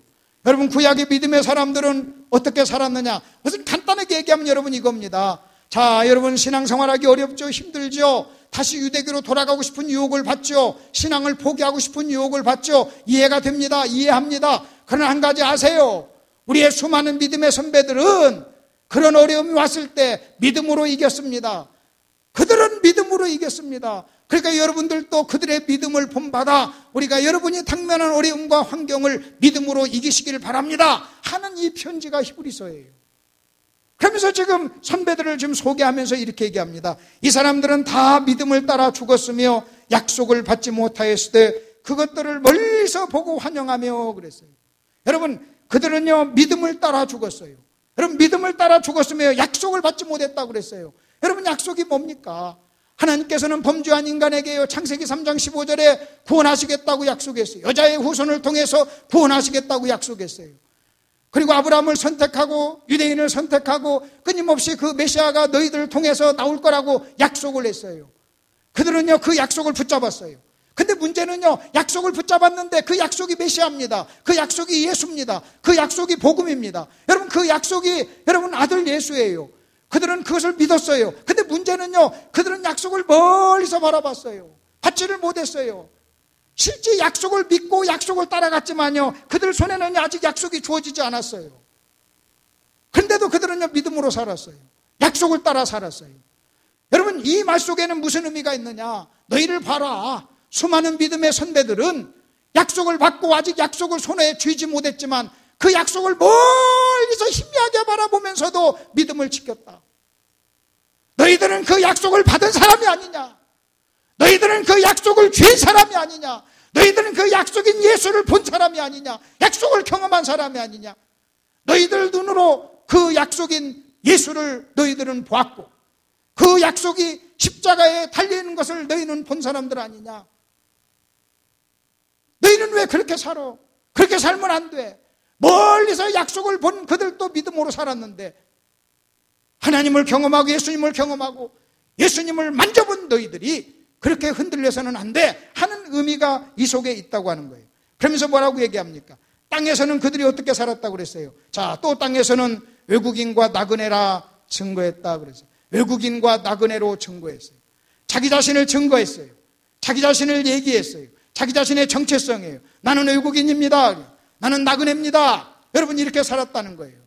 여러분, 구약의 믿음의 사람들은 어떻게 살았느냐, 무슨 간단하게 얘기하면 여러분 이겁니다. 자, 여러분, 신앙생활하기 어렵죠? 힘들죠? 다시 유대교로 돌아가고 싶은 유혹을 받죠? 신앙을 포기하고 싶은 유혹을 받죠? 이해가 됩니다. 이해합니다. 그러나 한 가지 아세요. 우리의 수많은 믿음의 선배들은 그런 어려움이 왔을 때 믿음으로 이겼습니다. 그들은 믿음으로 이겼습니다. 그러니까 여러분들도 그들의 믿음을 본받아 우리가 여러분이 당면한 어려움과 환경을 믿음으로 이기시기를 바랍니다 하는 이 편지가 히브리서예요. 그러면서 지금 선배들을 지금 소개하면서 이렇게 얘기합니다. 이 사람들은 다 믿음을 따라 죽었으며 약속을 받지 못하였을 때 그것들을 멀리서 보고 환영하며 그랬어요. 여러분, 그들은요, 믿음을 따라 죽었어요. 여러분, 믿음을 따라 죽었으며 약속을 받지 못했다고 그랬어요. 여러분, 약속이 뭡니까? 하나님께서는 범죄한 인간에게요, 창세기 3장 15절에 구원하시겠다고 약속했어요. 여자의 후손을 통해서 구원하시겠다고 약속했어요. 그리고 아브라함을 선택하고 유대인을 선택하고 끊임없이 그 메시아가 너희들을 통해서 나올 거라고 약속을 했어요. 그들은요, 그 약속을 붙잡았어요. 근데 문제는요, 약속을 붙잡았는데 그 약속이 메시아입니다. 그 약속이 예수입니다. 그 약속이 복음입니다. 여러분, 그 약속이 여러분 아들 예수예요. 그들은 그것을 믿었어요. 근데 문제는요, 그들은 약속을 멀리서 바라봤어요. 받지를 못했어요. 실제 약속을 믿고 약속을 따라갔지만요, 그들 손에는 아직 약속이 주어지지 않았어요. 그런데도 그들은요, 믿음으로 살았어요. 약속을 따라 살았어요. 여러분, 이 말 속에는 무슨 의미가 있느냐? 너희를 봐라. 수많은 믿음의 선배들은 약속을 받고 아직 약속을 손에 쥐지 못했지만 그 약속을 멀리서 희미하게 바라보면서도 믿음을 지켰다. 너희들은 그 약속을 받은 사람이 아니냐? 너희들은 그 약속을 쥔 사람이 아니냐? 너희들은 그 약속인 예수를 본 사람이 아니냐? 약속을 경험한 사람이 아니냐? 너희들 눈으로 그 약속인 예수를 너희들은 보았고 그 약속이 십자가에 달려있는 것을 너희는 본 사람들 아니냐? 너희는 왜 그렇게 살아? 그렇게 살면 안 돼. 멀리서 약속을 본 그들도 믿음으로 살았는데 하나님을 경험하고 예수님을 경험하고 예수님을 만져본 너희들이 그렇게 흔들려서는 안 돼 하는 의미가 이 속에 있다고 하는 거예요. 그러면서 뭐라고 얘기합니까? 땅에서는 그들이 어떻게 살았다고 그랬어요? 자, 또 땅에서는 외국인과 나그네라 증거했다 그랬어요. 외국인과 나그네로 증거했어요. 자기 자신을 증거했어요. 자기 자신을 얘기했어요. 자기 자신의 정체성이에요. 나는 외국인입니다. 나는 나그네입니다. 여러분, 이렇게 살았다는 거예요.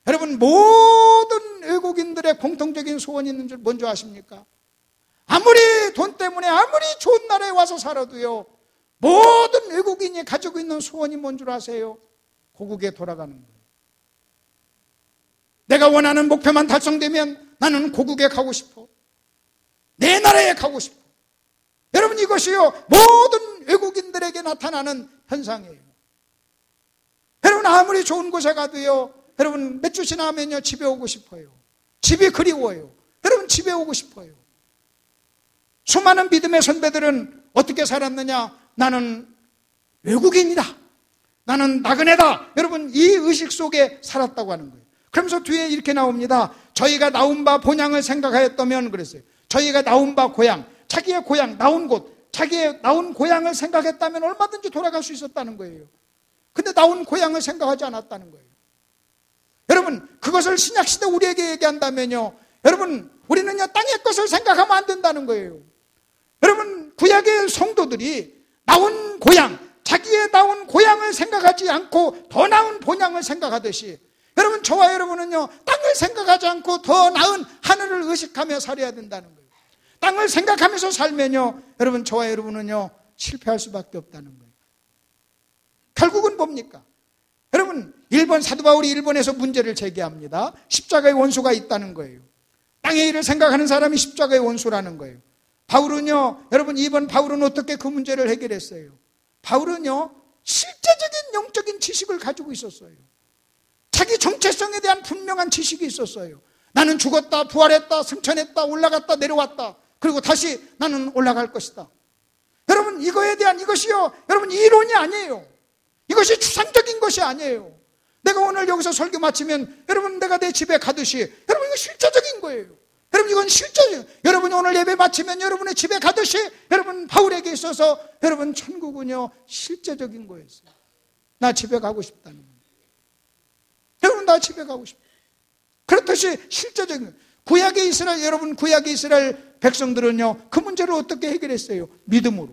여러분, 모든 외국인들의 공통적인 소원이 있는 줄 뭔지 아십니까? 아무리 돈 때문에 아무리 좋은 나라에 와서 살아도요, 모든 외국인이 가지고 있는 소원이 뭔 줄 아세요? 고국에 돌아가는 거예요. 내가 원하는 목표만 달성되면 나는 고국에 가고 싶어. 내 나라에 가고 싶어. 여러분, 이것이요, 모든 외국인들에게 나타나는 현상이에요. 여러분, 아무리 좋은 곳에 가도요, 여러분, 몇 주 지나면요, 집에 오고 싶어요. 집이 그리워요. 여러분, 집에 오고 싶어요. 수많은 믿음의 선배들은 어떻게 살았느냐? 나는 외국인이다. 나는 나그네다. 여러분, 이 의식 속에 살았다고 하는 거예요. 그러면서 뒤에 이렇게 나옵니다. 저희가 나온 바 본향을 생각하였다면 그랬어요. 저희가 나온 바 고향, 자기의 고향, 나온 곳, 자기의 나온 고향을 생각했다면 얼마든지 돌아갈 수 있었다는 거예요. 근데 나온 고향을 생각하지 않았다는 거예요. 여러분, 그것을 신약시대 우리에게 얘기한다면요, 여러분, 우리는요 땅의 것을 생각하면 안 된다는 거예요. 여러분, 구약의 성도들이 나온 고향, 자기의 나온 고향을 생각하지 않고 더 나은 본향을 생각하듯이, 여러분, 저와 여러분은요 땅을 생각하지 않고 더 나은 하늘을 의식하며 살아야 된다는 거예요. 땅을 생각하면서 살면요, 여러분, 저와 여러분은요 실패할 수밖에 없다는 거예요. 결국은 뭡니까? 여러분, 사도 바울이 일본에서 문제를 제기합니다. 십자가의 원수가 있다는 거예요. 땅의 일을 생각하는 사람이 십자가의 원수라는 거예요. 바울은요, 여러분, 이번 바울은 어떻게 그 문제를 해결했어요? 바울은요 실제적인 영적인 지식을 가지고 있었어요. 자기 정체성에 대한 분명한 지식이 있었어요. 나는 죽었다, 부활했다, 승천했다, 올라갔다, 내려왔다, 그리고 다시 나는 올라갈 것이다. 여러분, 이거에 대한, 이것이요, 여러분, 이론이 아니에요. 이것이 추상적인 것이 아니에요. 내가 오늘 여기서 설교 마치면 여러분, 내가 내 집에 가듯이, 여러분, 이거 실제적인 거예요. 여러분, 이건 실제예요. 여러분이 오늘 예배 마치면 여러분의 집에 가듯이, 여러분, 바울에게 있어서 여러분, 천국은요 실제적인 거였어요. 나 집에 가고 싶다는 거예요. 여러분, 나 집에 가고 싶다. 그렇듯이 실제적인 거예요. 구약의 이스라엘, 여러분, 구약의 이스라엘 백성들은요 그 문제를 어떻게 해결했어요? 믿음으로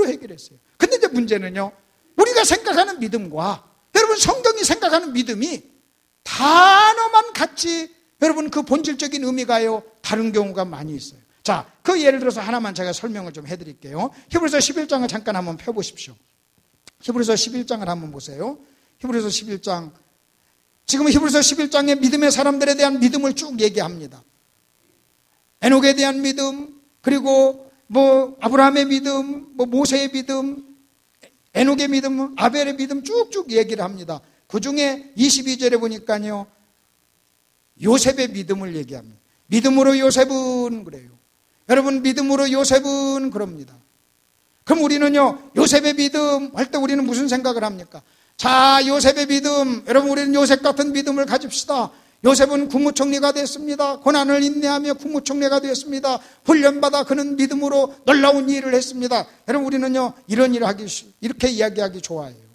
해결했어요. 근데 이제 문제는요, 우리가 생각하는 믿음과 여러분 성경이 생각하는 믿음이 단어만 같이, 여러분, 그 본질적인 의미가요 다른 경우가 많이 있어요. 자, 그 예를 들어서 하나만 제가 설명을 좀 해드릴게요. 히브리서 11장을 잠깐 한번 펴보십시오. 히브리서 11장을 한번 보세요. 히브리서 11장, 지금 히브리서 11장에 믿음의 사람들에 대한 믿음을 쭉 얘기합니다. 에녹에 대한 믿음, 그리고 아브라함의 믿음, 모세의 믿음, 에녹의 믿음, 아벨의 믿음 쭉쭉 얘기를 합니다. 그 중에 22절에 보니까요 요셉의 믿음을 얘기합니다. 믿음으로 요셉은 그래요. 여러분, 믿음으로 요셉은 그럽니다. 그럼 우리는요 요셉의 믿음 할 때 우리는 무슨 생각을 합니까? 자, 요셉의 믿음, 여러분, 우리는 요셉 같은 믿음을 가집시다. 요셉은 국무총리가 됐습니다. 고난을 인내하며 국무총리가 되었습니다. 훈련받아 그는 믿음으로 놀라운 일을 했습니다. 여러분, 우리는요 이런 일을 이렇게 이야기하기 좋아해요.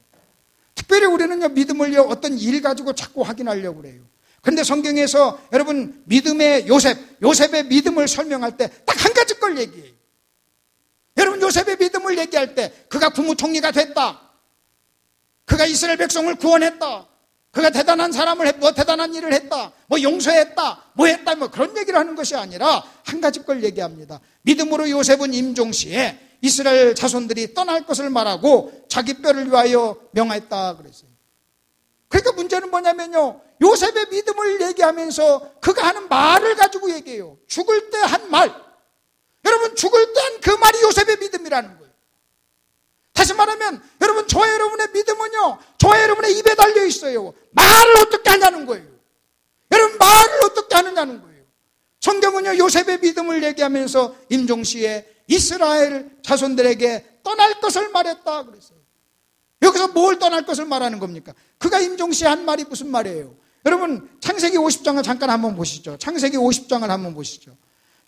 특별히 우리는요 믿음을요 어떤 일 가지고 자꾸 확인하려고 그래요. 그런데 성경에서 여러분, 믿음의 요셉의 믿음을 설명할 때 딱 한 가지 걸 얘기해요. 여러분, 요셉의 믿음을 얘기할 때 그가 국무총리가 됐다, 그가 이스라엘 백성을 구원했다, 그가 대단한 대단한 일을 했다, 용서했다, 했다, 그런 얘기를 하는 것이 아니라 한 가지 걸 얘기합니다. 믿음으로 요셉은 임종시에 이스라엘 자손들이 떠날 것을 말하고 자기 뼈를 위하여 명하였다 그랬어요. 그러니까 문제는 뭐냐면요, 요셉의 믿음을 얘기하면서 그가 하는 말을 가지고 얘기해요. 죽을 때 한 말, 여러분, 죽을 때 한 그 말이 요셉의 믿음이라는 거예요. 다시 말하면 여러분, 저와 여러분의 믿음은요 저와 여러분의 입에 달려 있어요. 말을 어떻게 하냐는 거예요. 여러분, 말을 어떻게 하느냐는 거예요. 성경은요 요셉의 믿음을 얘기하면서 임종시에 이스라엘 자손들에게 떠날 것을 말했다 그랬어요. 여기서 뭘 떠날 것을 말하는 겁니까? 그가 임종시에 한 말이 무슨 말이에요? 여러분, 창세기 50장을 잠깐 한번 보시죠. 창세기 50장을 한번 보시죠.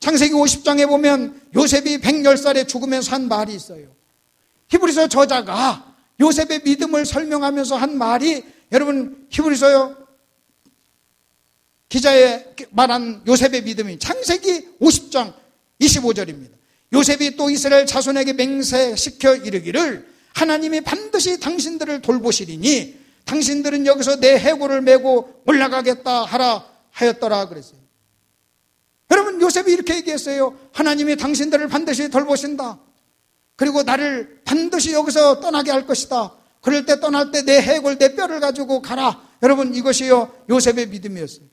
창세기 50장에 보면 요셉이 110살에 죽으면서 한 말이 있어요. 히브리서 저자가 요셉의 믿음을 설명하면서 한 말이, 여러분, 히브리서 기자의 말한 요셉의 믿음이 창세기 50장 25절입니다. 요셉이 또 이스라엘 자손에게 맹세시켜 이르기를 하나님이 반드시 당신들을 돌보시리니 당신들은 여기서 내 해골을 메고 올라가겠다 하라 하였더라 그랬어요. 여러분, 요셉이 이렇게 얘기했어요. 하나님이 당신들을 반드시 돌보신다. 그리고 나를 반드시 여기서 떠나게 할 것이다. 그럴 때 떠날 때 내 해골, 내 뼈를 가지고 가라. 여러분, 이것이요 요셉의 믿음이었어요.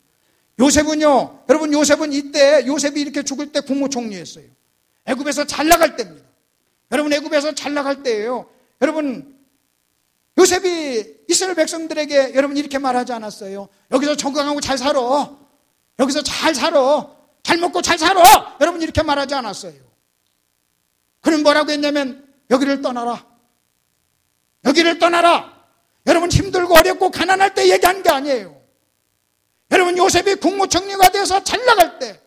요셉은요, 여러분, 요셉은 이때 요셉이 이렇게 죽을 때 국무총리였어요. 애굽에서 잘 나갈 때입니다. 여러분, 애굽에서 잘 나갈 때예요. 여러분, 요셉이 이스라엘 백성들에게 여러분 이렇게 말하지 않았어요? 여기서 건강하고 잘 살아. 여기서 잘 살아. 잘 먹고 잘 살아. 여러분, 이렇게 말하지 않았어요. 그는 뭐라고 했냐면 여기를 떠나라. 여기를 떠나라. 여러분 힘들고 어렵고 가난할 때 얘기한 게 아니에요. 여러분 요셉이 국무총리가 돼서 잘 나갈 때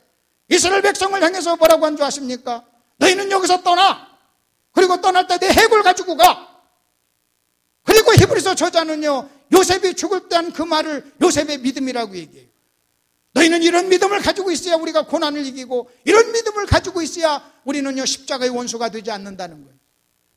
이스라엘 백성을 향해서 뭐라고 한 줄 아십니까? 너희는 여기서 떠나. 그리고 떠날 때 내 해골 가지고 가. 그리고 히브리서 저자는요, 요셉이 죽을 때 한 그 말을 요셉의 믿음이라고 얘기해요. 너희는 이런 믿음을 가지고 있어야 우리가 고난을 이기고, 이런 믿음을 가지고 있어야 우리는요 십자가의 원수가 되지 않는다는 거예요.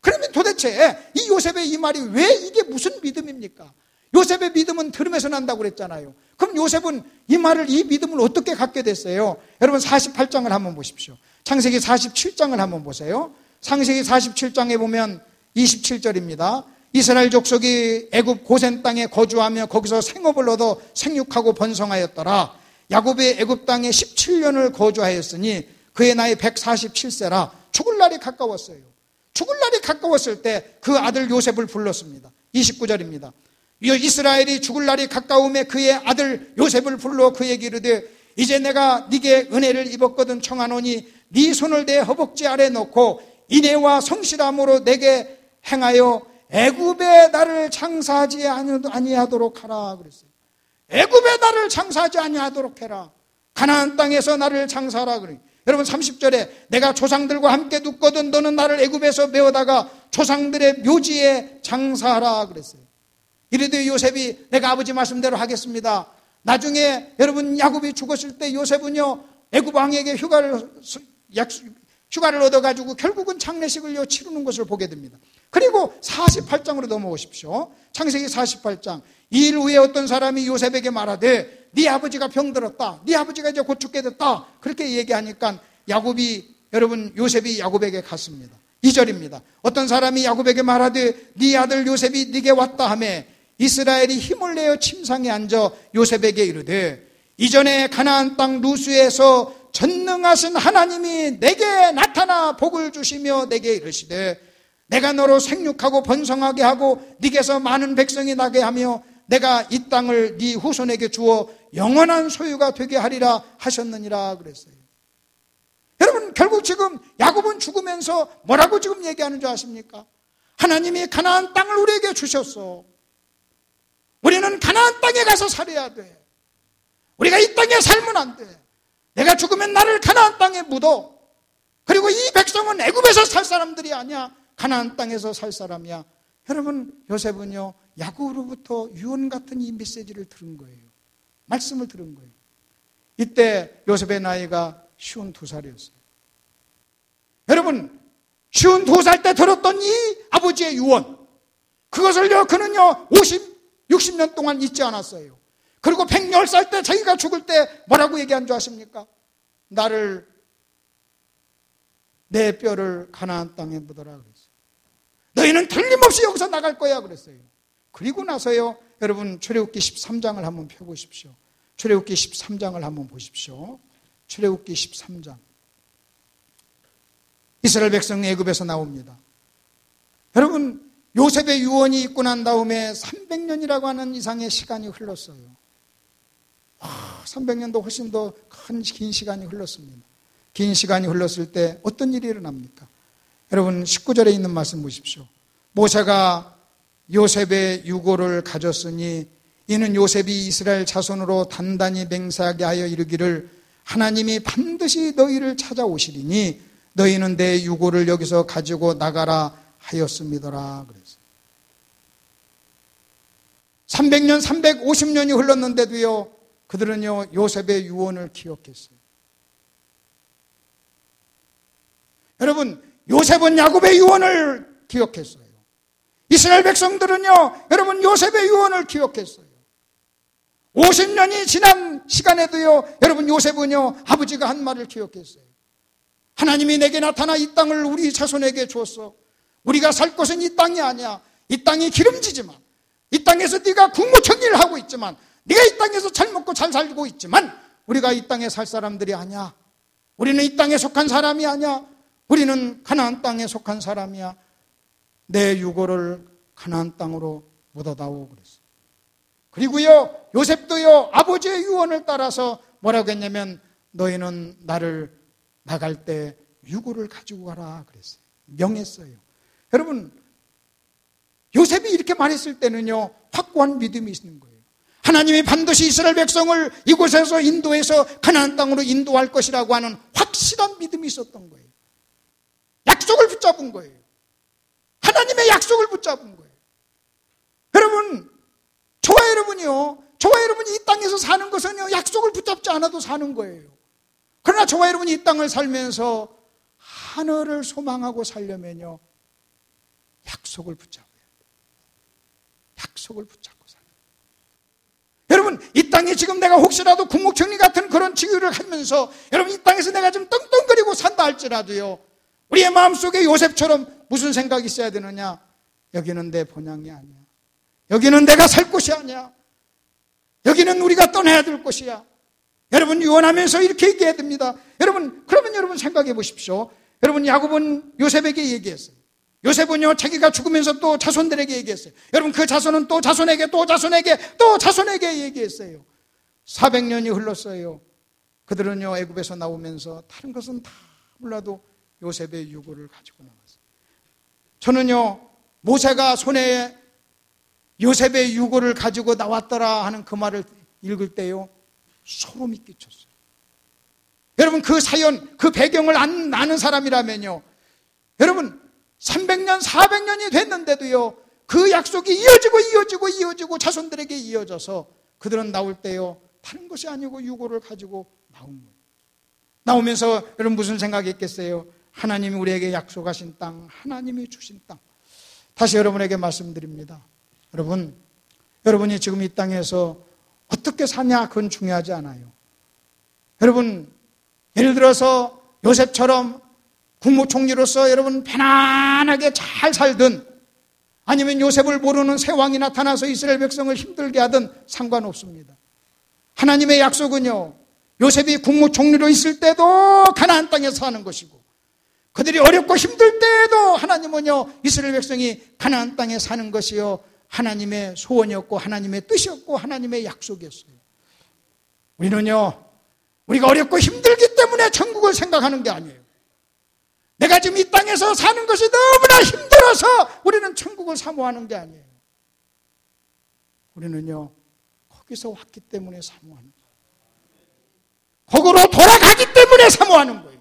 그러면 도대체 이 요셉의 이 말이 왜 이게 무슨 믿음입니까? 요셉의 믿음은 들음에서 난다고 그랬잖아요. 그럼 요셉은 이 말을, 이 믿음을 어떻게 갖게 됐어요? 여러분 48장을 한번 보십시오. 창세기 47장을 한번 보세요. 창세기 47장에 보면 27절입니다. 이스라엘 족속이 애굽 고센 땅에 거주하며 거기서 생업을 얻어 생육하고 번성하였더라. 야곱이 애굽 땅에 17년을 거주하였으니 그의 나이 147세라. 죽을 날이 가까웠어요. 죽을 날이 가까웠을 때 그 아들 요셉을 불렀습니다. 29절입니다. 이스라엘이 죽을 날이 가까움에 그의 아들 요셉을 불러 그에게 이르되 이제 내가 네게 은혜를 입었거든 청하노니 네 손을 내 허벅지 아래 놓고 인애와 성실함으로 내게 행하여 애굽에 나를 장사하지 아니하도록 하라 그랬어요. 애굽에 나를 장사하지 아니하도록 해라. 가나안 땅에서 나를 장사하라 그래요. 여러분 30절에 내가 조상들과 함께 눕거든 너는 나를 애굽에서 메어다가 조상들의 묘지에 장사하라 그랬어요. 이르되 요셉이 내가 아버지 말씀대로 하겠습니다. 나중에 여러분 야곱이 죽었을 때 요셉은요 애굽 왕에게 휴가를 얻어가지고 결국은 장례식을 치르는 것을 보게 됩니다. 그리고 48장으로 넘어오십시오. 창세기 48장. 이 일 후에 어떤 사람이 요셉에게 말하되 네 아버지가 병들었다. 네 아버지가 이제 곧 죽게 됐다. 그렇게 얘기하니까 요셉이 야곱에게 갔습니다. 2절입니다. 어떤 사람이 야곱에게 말하되 네 아들 요셉이 네게 왔다 하매 이스라엘이 힘을 내어 침상에 앉아 요셉에게 이르되 이전에 가나안 땅 루스에서 전능하신 하나님이 내게 나타나 복을 주시며 내게 이르시되 내가 너로 생육하고 번성하게 하고 네게서 많은 백성이 나게 하며 내가 이 땅을 네 후손에게 주어 영원한 소유가 되게 하리라 하셨느니라 그랬어요. 여러분 결국 지금 야곱은 죽으면서 뭐라고 지금 얘기하는 줄 아십니까? 하나님이 가나안 땅을 우리에게 주셨어. 우리는 가나안 땅에 가서 살아야 돼. 우리가 이 땅에 살면 안 돼. 내가 죽으면 나를 가나안 땅에 묻어. 그리고 이 백성은 애굽에서 살 사람들이 아니야. 가나안 땅에서 살 사람이야. 여러분 요셉은요 야곱으로부터 유언 같은 이 메시지를 들은 거예요. 말씀을 들은 거예요. 이때 요셉의 나이가 52살이었어요. 여러분 52살 때 들었던 이 아버지의 유언, 그것을요 그는요 60년 동안 잊지 않았어요. 그리고 110살 때 자기가 죽을 때 뭐라고 얘기한 줄 아십니까? 내 뼈를 가나안 땅에 묻어라 그랬어요. 너희는 틀림없이 여기서 나갈 거야 그랬어요. 그리고 나서요 여러분 출애굽기 13장을 한번 펴보십시오. 출애굽기 13장을 한번 보십시오. 출애굽기 13장. 이스라엘 백성 애굽에서 나옵니다. 여러분 요셉의 유언이 있고 난 다음에 300년이라고 하는 이상의 시간이 흘렀어요. 300년도 훨씬 더 긴 시간이 흘렀습니다. 긴 시간이 흘렀을 때 어떤 일이 일어납니까? 여러분 19절에 있는 말씀 보십시오. 모세가 요셉의 유고를 가졌으니 이는 요셉이 이스라엘 자손으로 단단히 맹세하게 하여 이르기를 하나님이 반드시 너희를 찾아오시리니 너희는 내 유고를 여기서 가지고 나가라 하였음이더라 그랬어요. 300년, 350년이 흘렀는데도요 그들은요 요셉의 유언을 기억했어요. 여러분 요셉은 야곱의 유언을 기억했어요. 이스라엘 백성들은요 여러분 요셉의 유언을 기억했어요. 50년이 지난 시간에도요 여러분 요셉은요 아버지가 한 말을 기억했어요. 하나님이 내게 나타나 이 땅을 우리 자손에게 줬어. 우리가 살 곳은 이 땅이 아니야. 이 땅이 기름지지만, 이 땅에서 네가 국무총리를 하고 있지만, 네가 이 땅에서 잘 먹고 잘 살고 있지만 우리가 이 땅에 살 사람들이 아니야. 우리는 이 땅에 속한 사람이 아니야. 우리는 가나안 땅에 속한 사람이야. 내 유고를 가나안 땅으로 묻어다오 그랬어요. 그리고요 요셉도요 아버지의 유언을 따라서 뭐라고 했냐면 너희는 나를 나갈 때 유고를 가지고 가라 그랬어요. 명했어요. 여러분 요셉이 이렇게 말했을 때는요, 확고한 믿음이 있는 거예요. 하나님이 반드시 이스라엘 백성을 이곳에서 인도해서 가나안 땅으로 인도할 것이라고 하는 확실한 믿음이 있었던 거예요. 약속을 붙잡은 거예요. 하나님의 약속을 붙잡은 거예요. 여러분, 저와 여러분이 이 땅에서 사는 것은요, 약속을 붙잡지 않아도 사는 거예요. 그러나 저와 여러분이 이 땅을 살면서 하늘을 소망하고 살려면요, 약속을 붙잡아야 돼요. 약속을 붙잡고 살아요. 여러분, 이 땅에 지금 내가 혹시라도 국무총리 같은 그런 직위를 하면서 여러분, 이 땅에서 내가 좀 떵떵거리고 산다 할지라도요, 우리의 마음속에 요셉처럼 무슨 생각이 있어야 되느냐? 여기는 내 본향이 아니야. 여기는 내가 살 곳이 아니야. 여기는 우리가 떠나야 될 곳이야. 여러분, 유언하면서 이렇게 얘기해야 됩니다. 여러분, 그러면 여러분 생각해 보십시오. 여러분, 야곱은 요셉에게 얘기했어요. 요셉은요, 자기가 죽으면서 또 자손들에게 얘기했어요. 여러분, 그 자손은 또 자손에게 얘기했어요. 400년이 흘렀어요. 그들은요, 애굽에서 나오면서 다른 것은 다 몰라도 요셉의 유고를 가지고 나왔어요. 저는요, 모세가 손에 요셉의 유고를 가지고 나왔더라 하는 그 말을 읽을 때요, 소름이 끼쳤어요. 여러분, 그 사연, 그 배경을 아는 사람이라면요, 여러분, 300년, 400년이 됐는데도요, 그 약속이 이어지고 자손들에게 이어져서 그들은 나올 때요, 다른 것이 아니고 유고를 가지고 나온 거예요. 나오면서 여러분 무슨 생각이 있겠어요? 하나님이 우리에게 약속하신 땅, 하나님이 주신 땅. 다시 여러분에게 말씀드립니다. 여러분이 지금 이 땅에서 어떻게 사냐, 그건 중요하지 않아요. 여러분, 예를 들어서 요셉처럼 국무총리로서 여러분 편안하게 잘 살든, 아니면 요셉을 모르는 새 왕이 나타나서 이스라엘 백성을 힘들게 하든 상관없습니다. 하나님의 약속은요, 요셉이 국무총리로 있을 때도 가나안 땅에서 사는 것이고, 그들이 어렵고 힘들 때에도 하나님은요, 이스라엘 백성이 가나안 땅에 사는 것이요, 하나님의 소원이었고 하나님의 뜻이었고 하나님의 약속이었어요. 우리는요, 우리가 어렵고 힘들기 때문에 천국을 생각하는 게 아니에요. 내가 지금 이 땅에서 사는 것이 너무나 힘들어서 우리는 천국을 사모하는 게 아니에요. 우리는요, 거기서 왔기 때문에 사모하는 거예요. 거기로 돌아가기 때문에 사모하는 거예요.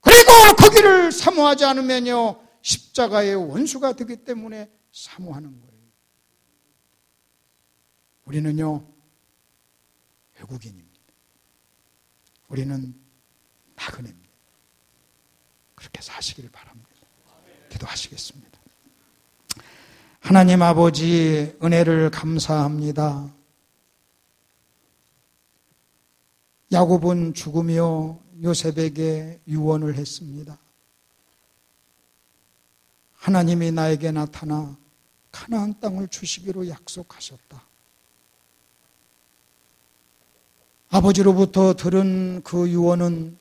그리고 거기를 사모하지 않으면요, 십자가의 원수가 되기 때문에 사모하는 거예요. 우리는요, 외국인입니다. 우리는 나그네입니다. 그렇게 사시길 바랍니다. 기도하시겠습니다. 하나님 아버지, 은혜를 감사합니다. 야곱은 죽으며 요셉에게 유언을 했습니다. 하나님이 나에게 나타나 가나안 땅을 주시기로 약속하셨다. 아버지로부터 들은 그 유언은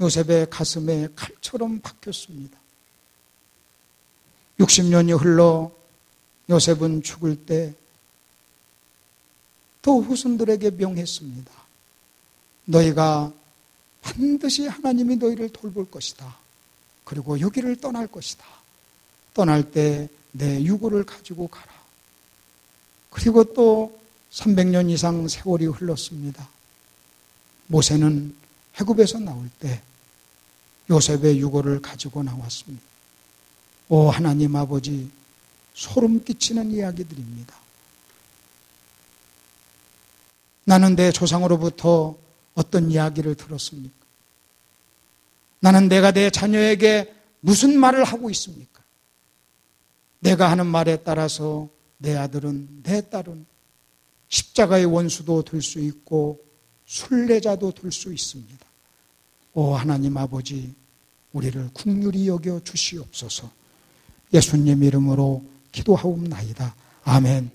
요셉의 가슴에 칼처럼 박혔습니다. 60년이 흘러 요셉은 죽을 때 또 후손들에게 명했습니다. 너희가 반드시 하나님이 너희를 돌볼 것이다. 그리고 여기를 떠날 것이다. 떠날 때 내 유고를 가지고 가라. 그리고 또 300년 이상 세월이 흘렀습니다. 모세는 애굽에서 나올 때 요셉의 유고를 가지고 나왔습니다. 오 하나님 아버지, 소름 끼치는 이야기들입니다. 나는 내 조상으로부터 어떤 이야기를 들었습니까? 나는 내가 내 자녀에게 무슨 말을 하고 있습니까? 내가 하는 말에 따라서 내 아들은, 내 딸은 십자가의 원수도 될 수 있고 순례자도 될 수 있습니다. 오 하나님 아버지, 우리를 긍휼히 여겨 주시옵소서. 예수님 이름으로 기도하옵나이다. 아멘.